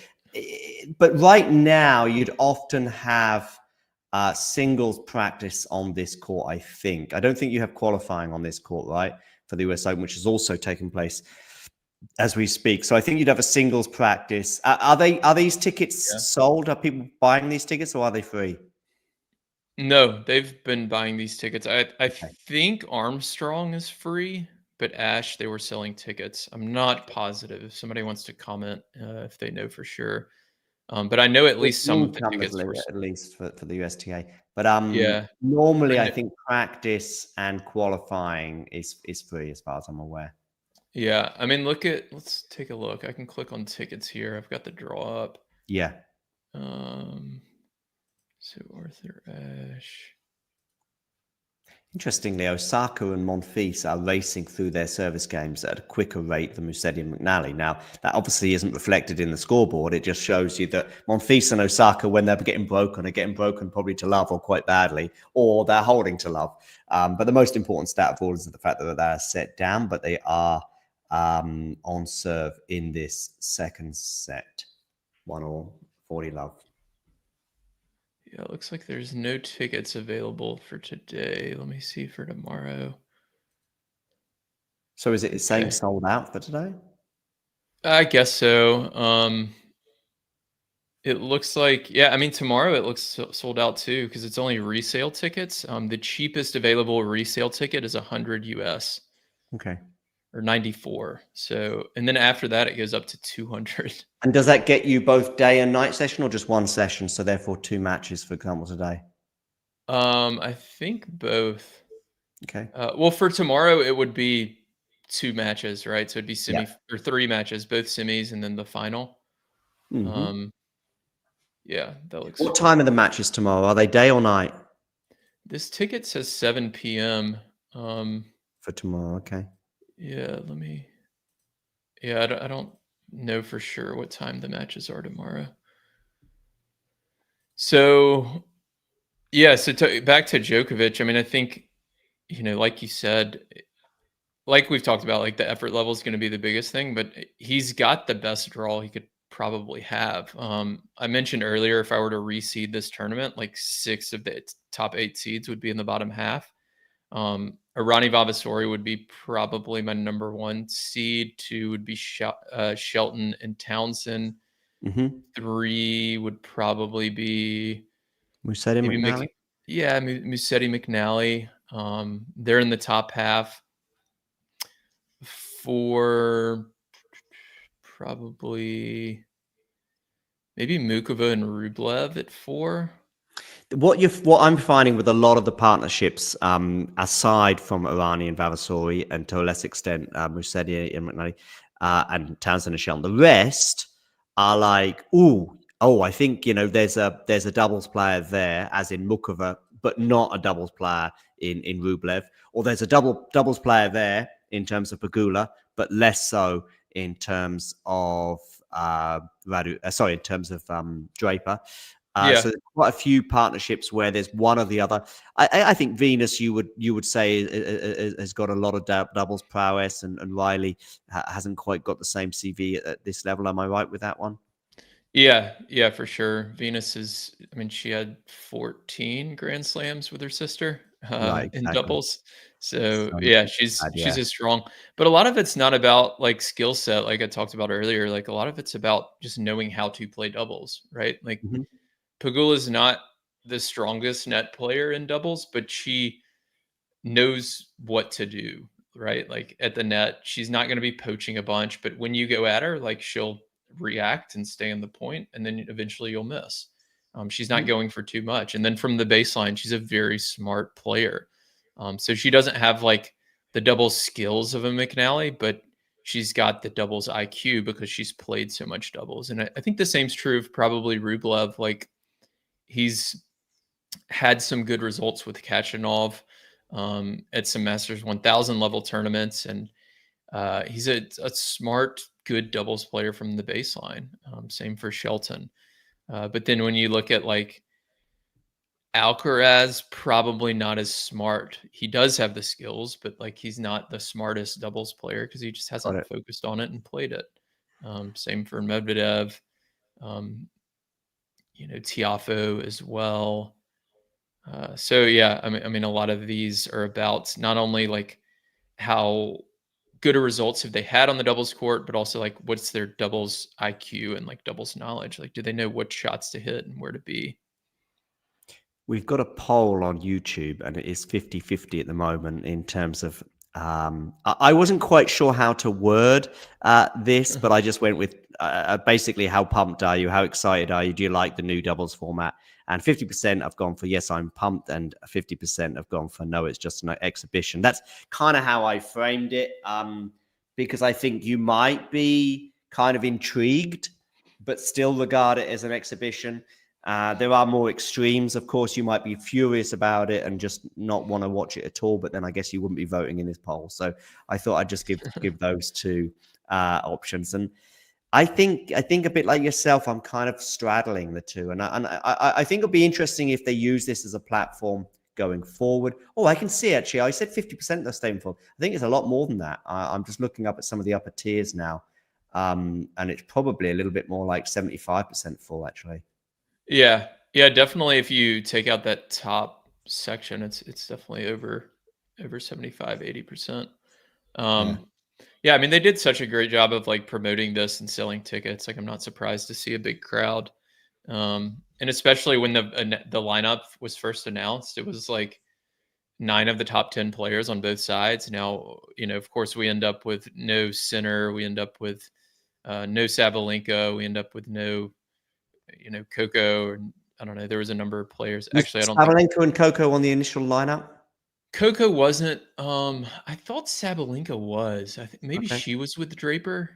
Speaker 2: But right now, you'd often have singles practice on this court, I think. I don't think you have qualifying on this court, right, for the US Open, which is also taking place as we speak. So I think you'd have a singles practice. Are these tickets sold? Are people buying these tickets, or are they free?
Speaker 11: No, they've been buying these tickets. I think Armstrong is free, but Ash, they were selling tickets. I'm not positive. If somebody wants to comment, if they know for sure. But I know at least some of the tickets were
Speaker 2: at least for the USTA. But normally I think practice and qualifying is free as far as I'm aware.
Speaker 11: Yeah, I mean, let's take a look. I can click on tickets here. I've got the draw up.
Speaker 2: Yeah.
Speaker 11: So Arthur Ashe.
Speaker 2: Interestingly, Osaka and Monfils are racing through their service games at a quicker rate than Musetti and McNally. Now, that obviously isn't reflected in the scoreboard. It just shows you that Monfils and Osaka, when they're getting broken, are getting broken probably to love or quite badly, or they're holding to love. But the most important stat of all is the fact that they're set down, but they are on serve in this second set. 1-1, 40 love.
Speaker 11: Yeah, it looks like there's no tickets available for today. Let me see for tomorrow.
Speaker 2: So is it saying sold out for today?
Speaker 11: I guess so. It looks like, yeah, I mean, tomorrow it looks sold out too, because it's only resale tickets. The cheapest available resale ticket is 100 US.
Speaker 2: Okay.
Speaker 11: Or 94. So, and then after that, it goes up to 200.
Speaker 2: And does that get you both day and night session, or just one session? So therefore 2 matches, for example, today.
Speaker 11: I think both.
Speaker 2: Okay.
Speaker 11: Well, for tomorrow, it would be 2 matches, right? So it'd be or 3 matches, both semis and then the final.
Speaker 2: Mm-hmm.
Speaker 11: Yeah, that looks.
Speaker 2: What time are the matches tomorrow? Are they day or night?
Speaker 11: This ticket says 7 p.m.
Speaker 2: For tomorrow, okay.
Speaker 11: Yeah, I don't know for sure what time the matches are tomorrow. So, yeah, so back to Djokovic. I mean, I think, like you said, like we've talked about, like the effort level is going to be the biggest thing, but he's got the best draw he could probably have. I mentioned earlier, if I were to reseed this tournament, like 6 of the top 8 seeds would be in the bottom half. Arani Vavasori would be probably my number 1 seed. 2 would be Shelton and Townsend. 3 would probably be
Speaker 2: Musetti McNally.
Speaker 11: Musetti McNally. They're in the top half. 4, probably maybe Mukova and Rublev at 4.
Speaker 2: What I'm finding with a lot of the partnerships, aside from Arani and Vavasori, and to a less extent Musetti and McNally, and Townsend and Shelton, the rest are like, I think there's a doubles player there, as in Mukova, but not a doubles player in Rublev, or there's a doubles player there in terms of Pegula, but less so in terms of Draper. So there's quite a few partnerships where there's one or the other. I think Venus, you would say, has got a lot of doubles prowess, and Riley hasn't quite got the same CV at this level. Am I right with that one?
Speaker 11: Yeah, for sure. Venus is, I mean, she had 14 Grand Slams with her sister in doubles. So yeah, she's as strong. But a lot of it's not about like skill set, like I talked about earlier. Like a lot of it's about just knowing how to play doubles, right? Like Pegula is not the strongest net player in doubles, but she knows what to do, right? Like at the net, she's not going to be poaching a bunch, but when you go at her, like she'll react and stay on the point, and then eventually you'll miss. She's not going for too much. And then from the baseline, she's a very smart player. So she doesn't have like the double skills of a McNally, but she's got the doubles IQ because she's played so much doubles. And I think the same's true of probably Rublev. Like he's had some good results with Khachanov at some Masters 1000 level tournaments. And he's a smart, good doubles player from the baseline. Same for Shelton. But then when you look at like Alcaraz, probably not as smart. He does have the skills, but like he's not the smartest doubles player because he just hasn't focused on it and played it. Same for Medvedev, Tiafoe as well. So yeah, I mean, a lot of these are about not only like how good a results have they had on the doubles court, but also like what's their doubles IQ and like doubles knowledge. Like, do they know what shots to hit and where to be?
Speaker 2: We've got a poll on YouTube, and it is 50-50 at the moment in terms of I wasn't quite sure how to word this, but I just went with basically, how pumped are you? How excited are you? Do you like the new doubles format? And 50% have gone for yes, I'm pumped, and 50% have gone for no, it's just an exhibition. That's kind of how I framed it, because I think you might be kind of intrigued, but still regard it as an exhibition. There are more extremes. Of course, you might be furious about it and just not want to watch it at all, but then I guess you wouldn't be voting in this poll. So I thought I'd just give those two options. And I think a bit like yourself, I'm kind of straddling the two. And I think it'll be interesting if they use this as a platform going forward. Oh, I can see actually. I said 50% they're staying full. I think it's a lot more than that. I'm just looking up at some of the upper tiers now. And it's probably a little bit more like 75% full actually.
Speaker 11: Yeah, definitely. If you take out that top section, it's definitely over 75-80%. Yeah, I mean, they did such a great job of like promoting this and selling tickets. Like, I'm not surprised to see a big crowd. And especially when the lineup was first announced, it was like 9 of the top 10 players on both sides. Now, of course, we end up with no Sinner. We end up with no Sabalenka. We end up with no, Coco. Or, I don't know. There was a number of players. Actually, I don't think
Speaker 2: Sabalenka and Coco on the initial lineup.
Speaker 11: Coco wasn't. I thought Sabalenka was. I think maybe she was with Draper.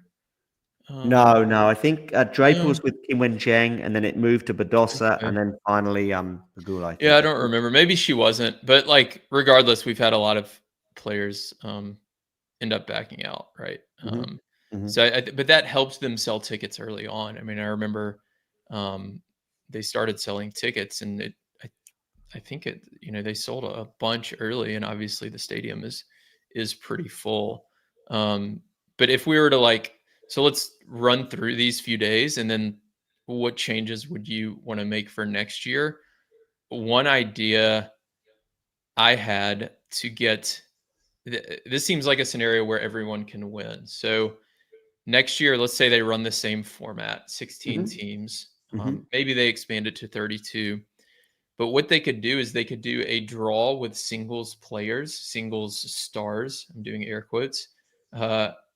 Speaker 2: No. I think Draper was with Kim Wen-jeng, and then it moved to Badosa, and then finally Pegula.
Speaker 11: Yeah, I don't remember. Maybe she wasn't. But like, regardless, we've had a lot of players end up backing out, right? So, but that helped them sell tickets early on. I mean, I remember they started selling tickets, and I think they sold a bunch early, and obviously the stadium is pretty full. But if we were to so let's run through these few days, and then what changes would you want to make for next year? One idea I had to get, this seems like a scenario where everyone can win. So next year, let's say they run the same format, 16 teams. Maybe they expand it to 32. But what they could do is they could do a draw with singles players, singles stars, I'm doing air quotes,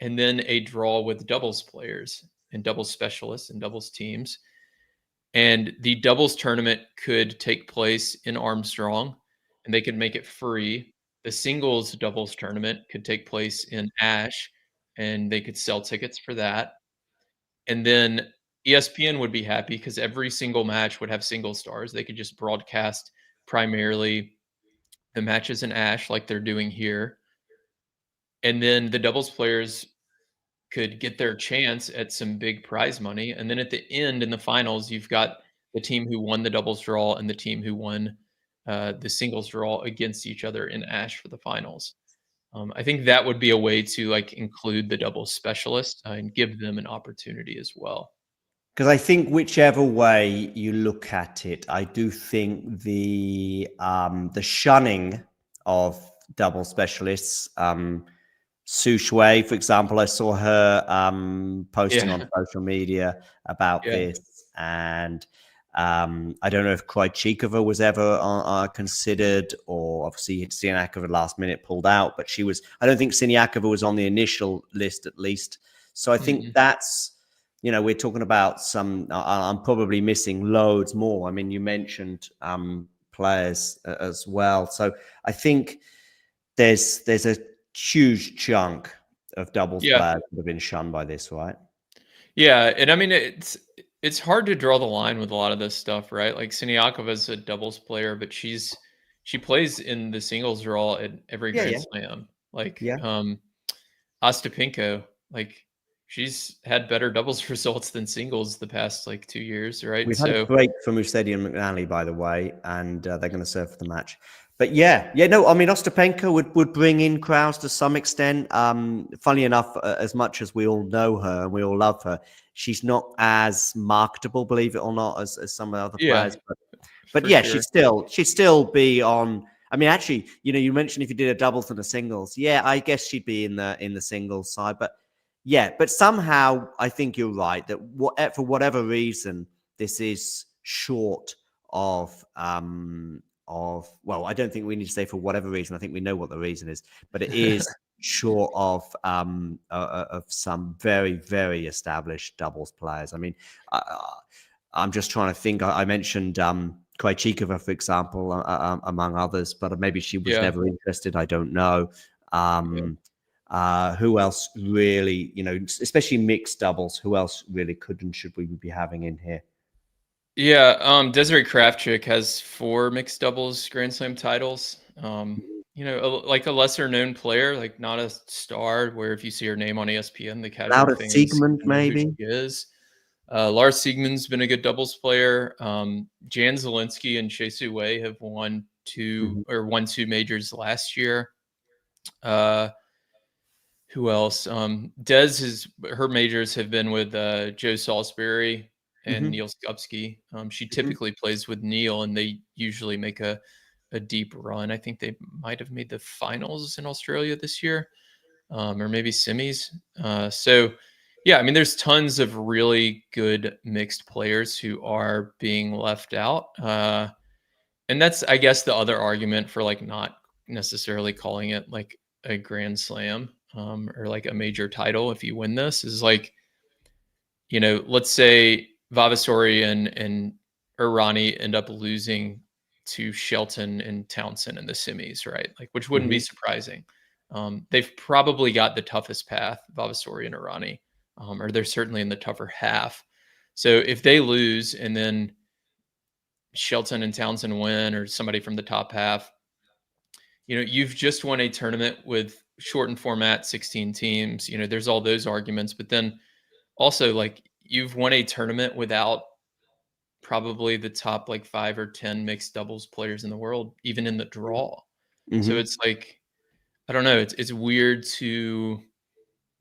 Speaker 11: and then a draw with doubles players and doubles specialists and doubles teams. And the doubles tournament could take place in Armstrong, and they could make it free. The singles doubles tournament could take place in Ash, and they could sell tickets for that. And then ESPN would be happy because every single match would have single stars. They could just broadcast primarily the matches in Ash like they're doing here. And then the doubles players could get their chance at some big prize money. And then at the end, in the finals, you've got the team who won the doubles draw and the team who won the singles draw against each other in Ash for the finals. I think that would be a way to include the doubles specialists and give them an opportunity as well.
Speaker 2: Because I think whichever way you look at it, I do think the shunning of double specialists, Su Shui, for example, I saw her posting on social media about this, and I don't know if Krejcikova was ever considered, or obviously Siniakova last minute pulled out, but I don't think Siniakova was on the initial list at least. So I think that's, we're talking about I'm probably missing loads more. I mean, you mentioned players as well. So I think there's a huge chunk of doubles players that have been shunned by this, right?
Speaker 11: Yeah. And I mean, it's hard to draw the line with a lot of this stuff, right? Like Siniakova is a doubles player, but she plays in the singles draw at every Grand Slam. Ostapenko, she's had better doubles results than singles the past 2 years, right?
Speaker 2: We've had a break from Ustadi and McNally, by the way, and they're going to serve for the match. But no, I mean, Ostapenko would bring in crowds to some extent. Funnily enough, as much as we all know her and we all love her, she's not as marketable, believe it or not, as some of the other players. But yeah, sure. she'd still be on. I mean, actually, you mentioned if you did a doubles and a singles, I guess she'd be in the singles side, but. Yeah, but somehow I think you're right that for whatever reason, this is short of well, I don't think we need to say for whatever reason. I think we know what the reason is, but it is short of some very, very established doubles players. I mean, I'm just trying to think. I mentioned Krejcikova, for example, among others, but maybe she was never interested. I don't know. Who else really, especially mixed doubles, who else really could and should we be having in here?
Speaker 11: Yeah, Desiree Kravchuk has 4 mixed doubles Grand Slam titles. Like a lesser known player, like not a star where if you see her name on ESPN, the casual
Speaker 2: Laura
Speaker 11: fans
Speaker 2: Siegmund,
Speaker 11: know who
Speaker 2: maybe.
Speaker 11: she is. Lars Siegmund's been a good doubles player. Jan Zielinski and Shea Su Wei have won 2 majors last year. Who else? Her majors have been with Joe Salisbury and Neil Skupski. She typically plays with Neil, and they usually make a deep run. I think they might have made the finals in Australia this year, or maybe semis. So, yeah, I mean, there's tons of really good mixed players who are being left out. And that's, I guess, the other argument for like not necessarily calling it like a Grand Slam or like a major title if you win this is like, let's say Vavasori and Irani end up losing to Shelton and Townsend in the semis, right? Like, which wouldn't be surprising. They've probably got the toughest path, Vavasori and Irani, or they're certainly in the tougher half. So if they lose and then Shelton and Townsend win, or somebody from the top half, you've just won a tournament with shortened format, 16 teams. There's all those arguments, but then also like you've won a tournament without probably the top like 5 or 10 mixed doubles players in the world, even in the draw. So it's like, I don't know. It's weird to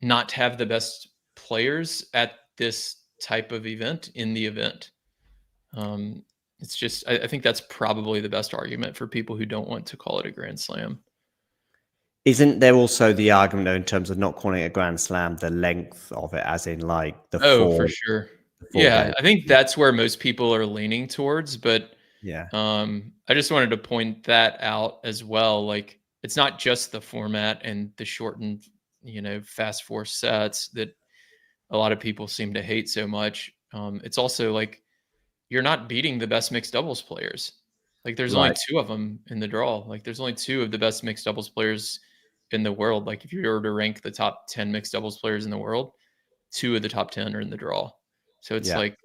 Speaker 11: not have the best players at this type of event in the event. It's just, I think that's probably the best argument for people who don't want to call it a Grand Slam.
Speaker 2: Isn't there also the argument, though, in terms of not calling it a Grand Slam, the length of it, as in like the
Speaker 11: for sure. Yeah, I think that's where most people are leaning towards. But
Speaker 2: yeah,
Speaker 11: I just wanted to point that out as well. Like, it's not just the format and the shortened, fast 4 sets that a lot of people seem to hate so much. It's also like you're not beating the best mixed doubles players. Like, there's only 2 of them in the draw. Like, there's only 2 of the best mixed doubles players in the world. Like, if you were to rank the top 10 mixed doubles players in the world, 2 of the top 10 are in the draw. So it's like,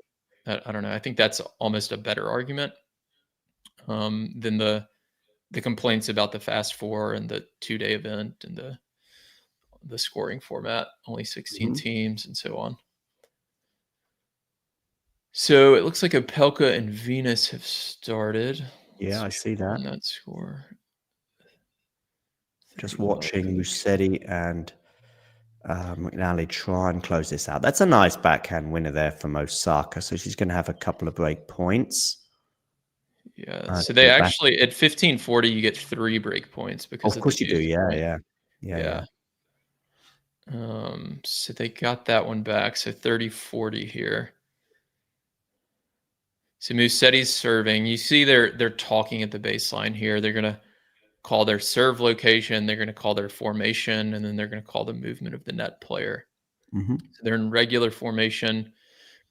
Speaker 11: I don't know. I think that's almost a better argument than the complaints about the fast 4 and the 2-day event and the scoring format, only 16 teams and so on. So it looks like Opelka and Venus have started.
Speaker 2: Yeah, I see that.
Speaker 11: That score.
Speaker 2: Just watching Musetti and McNally try and close this out. That's a nice backhand winner there from Osaka. So she's going to have a couple of break points.
Speaker 11: Yeah. So they actually, at 1540, you get 3 break points because
Speaker 2: of course you do. Yeah.
Speaker 11: So they got that one back. So 30-40 here. So Musetti's serving. You see they're talking at the baseline here. They're going to call their serve location. They're going to call their formation, and then they're going to call the movement of the net player. So they're in regular formation.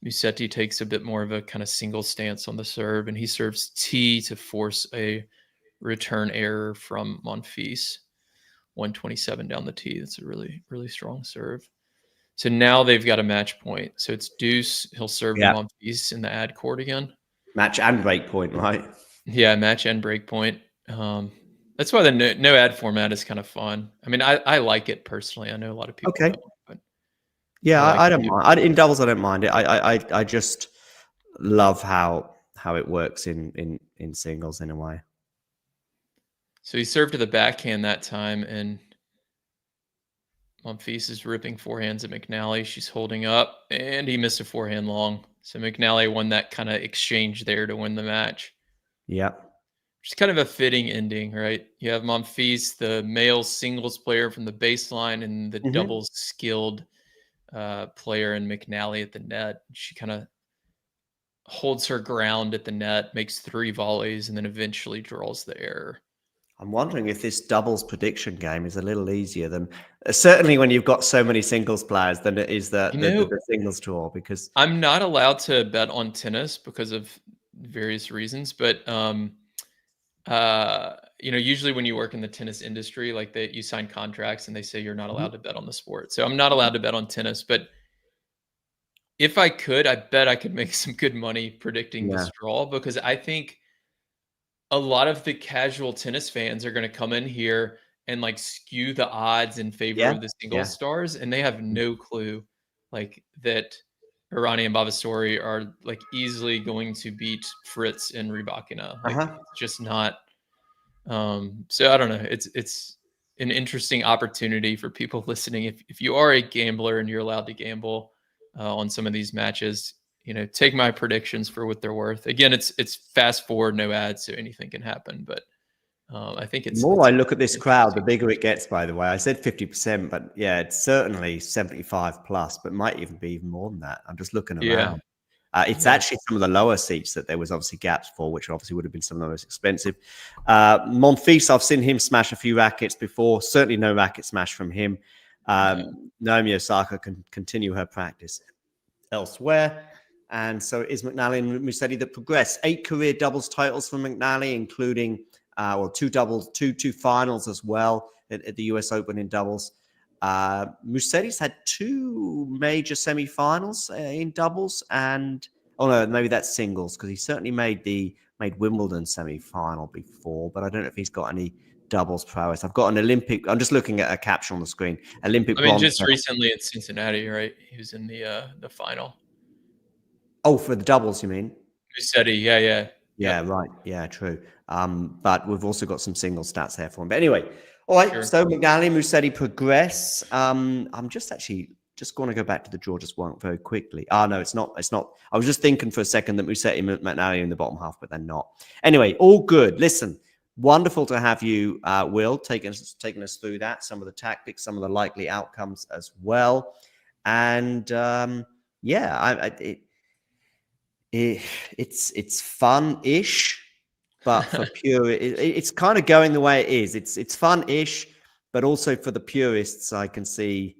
Speaker 11: Musetti takes a bit more of a kind of single stance on the serve, and he serves T to force a return error from Monfils. 127 down the T. That's a really, really strong serve. So now they've got a match point. So it's deuce. He'll serve Monfils in the ad court again.
Speaker 2: Match and break point, right?
Speaker 11: Yeah, match and break point. That's why the no ad format is kind of fun. I mean, I like it personally. I know a lot of people don't, but
Speaker 2: yeah, I don't mind. In doubles, I don't mind it. I just love how it works in singles in a way.
Speaker 11: So he served to the backhand that time, and Monfils is ripping forehands at McNally. She's holding up, and he missed a forehand long. So McNally won that kind of exchange there to win the match.
Speaker 2: Yeah.
Speaker 11: Which is kind of a fitting ending, right? You have Monfils, the male singles player from the baseline, and the doubles skilled player in McNally at the net. She kind of holds her ground at the net, makes 3 volleys, and then eventually draws the error.
Speaker 2: I'm wondering if this doubles prediction game is a little easier than certainly when you've got so many singles players than it is the singles draw, because
Speaker 11: I'm not allowed to bet on tennis because of various reasons, but usually when you work in the tennis industry, like you sign contracts and they say you're not allowed to bet on the sport. So I'm not allowed to bet on tennis, but if I could, I bet I could make some good money predicting this draw, because I think a lot of the casual tennis fans are going to come in here and like skew the odds in favor of the singles stars, and they have no clue like that Irani and Vavasori are like easily going to beat Fritz and Rybakina. Like it's just not. So I don't know. It's an interesting opportunity for people listening. If you are a gambler and you're allowed to gamble on some of these matches, you know, take my predictions for what they're worth. Again, it's fast forward, no ads, so anything can happen. But I think it's
Speaker 2: the more I look at this crowd, the bigger it gets. By the way, I said 50%, but yeah, it's certainly 75 plus, but might even be even more than that. I'm just looking around. It's actually some of the lower seats that there was obviously gaps for, which obviously would have been some of the most expensive. Monfils, I've seen him smash a few rackets before. Certainly no racket smash from him. Naomi Osaka can continue her practice elsewhere. And so is McNally and Musetti that progress. 8 career doubles titles for McNally, including two finals as well at the US Open in doubles. Musetti's had 2 major semi-finals in doubles, and no, maybe that's singles, because he certainly made Wimbledon semi-final before, but I don't know if he's got any doubles prowess. I've got an Olympic. I'm just looking at a caption on the screen. Olympic.
Speaker 11: I mean, just recently at Cincinnati, right? He was in the final.
Speaker 2: Oh, for the doubles, you mean?
Speaker 11: Musetti, yeah,
Speaker 2: right, yeah, true. But we've also got some single stats here for him. But anyway, all right. So McNally, Musetti progress. I'm just going to go back to the draw just one very quickly. No, it's not. I was just thinking for a second that Musetti and McNally are in the bottom half, but they're not. Anyway, all good. Listen, wonderful to have you, Will, taking us through that, some of the tactics, some of the likely outcomes as well. And it's fun-ish, but for pure, it's kind of going the way it is. It's fun-ish, but also for the purists, I can see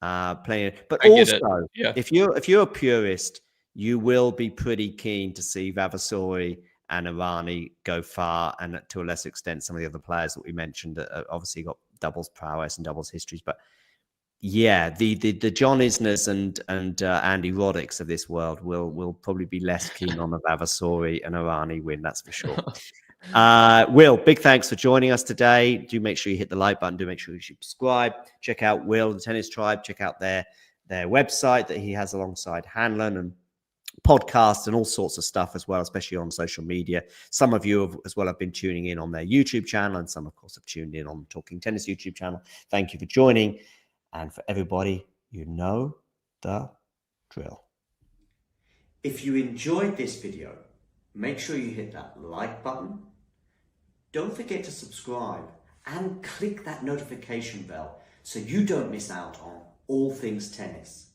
Speaker 2: playing it. But also, if you're a purist, you will be pretty keen to see Vavasori and Irani go far, and to a lesser extent, some of the other players that we mentioned that obviously got doubles prowess and doubles histories, but. Yeah, the John Isners and Andy Roddicks of this world will probably be less keen on the Vavasori and Irani win, that's for sure. Will, big thanks for joining us today. Do make sure you hit the like button. Do make sure you subscribe. Check out Will, the Tennis Tribe. Check out their website that he has alongside Hanlon, and podcasts and all sorts of stuff as well, especially on social media. Some of you as well have been tuning in on their YouTube channel, and some, of course, have tuned in on the Talking Tennis YouTube channel. Thank you for joining. And for everybody, you know the drill. If you enjoyed this video, make sure you hit that like button. Don't forget to subscribe and click that notification bell so you don't miss out on all things tennis.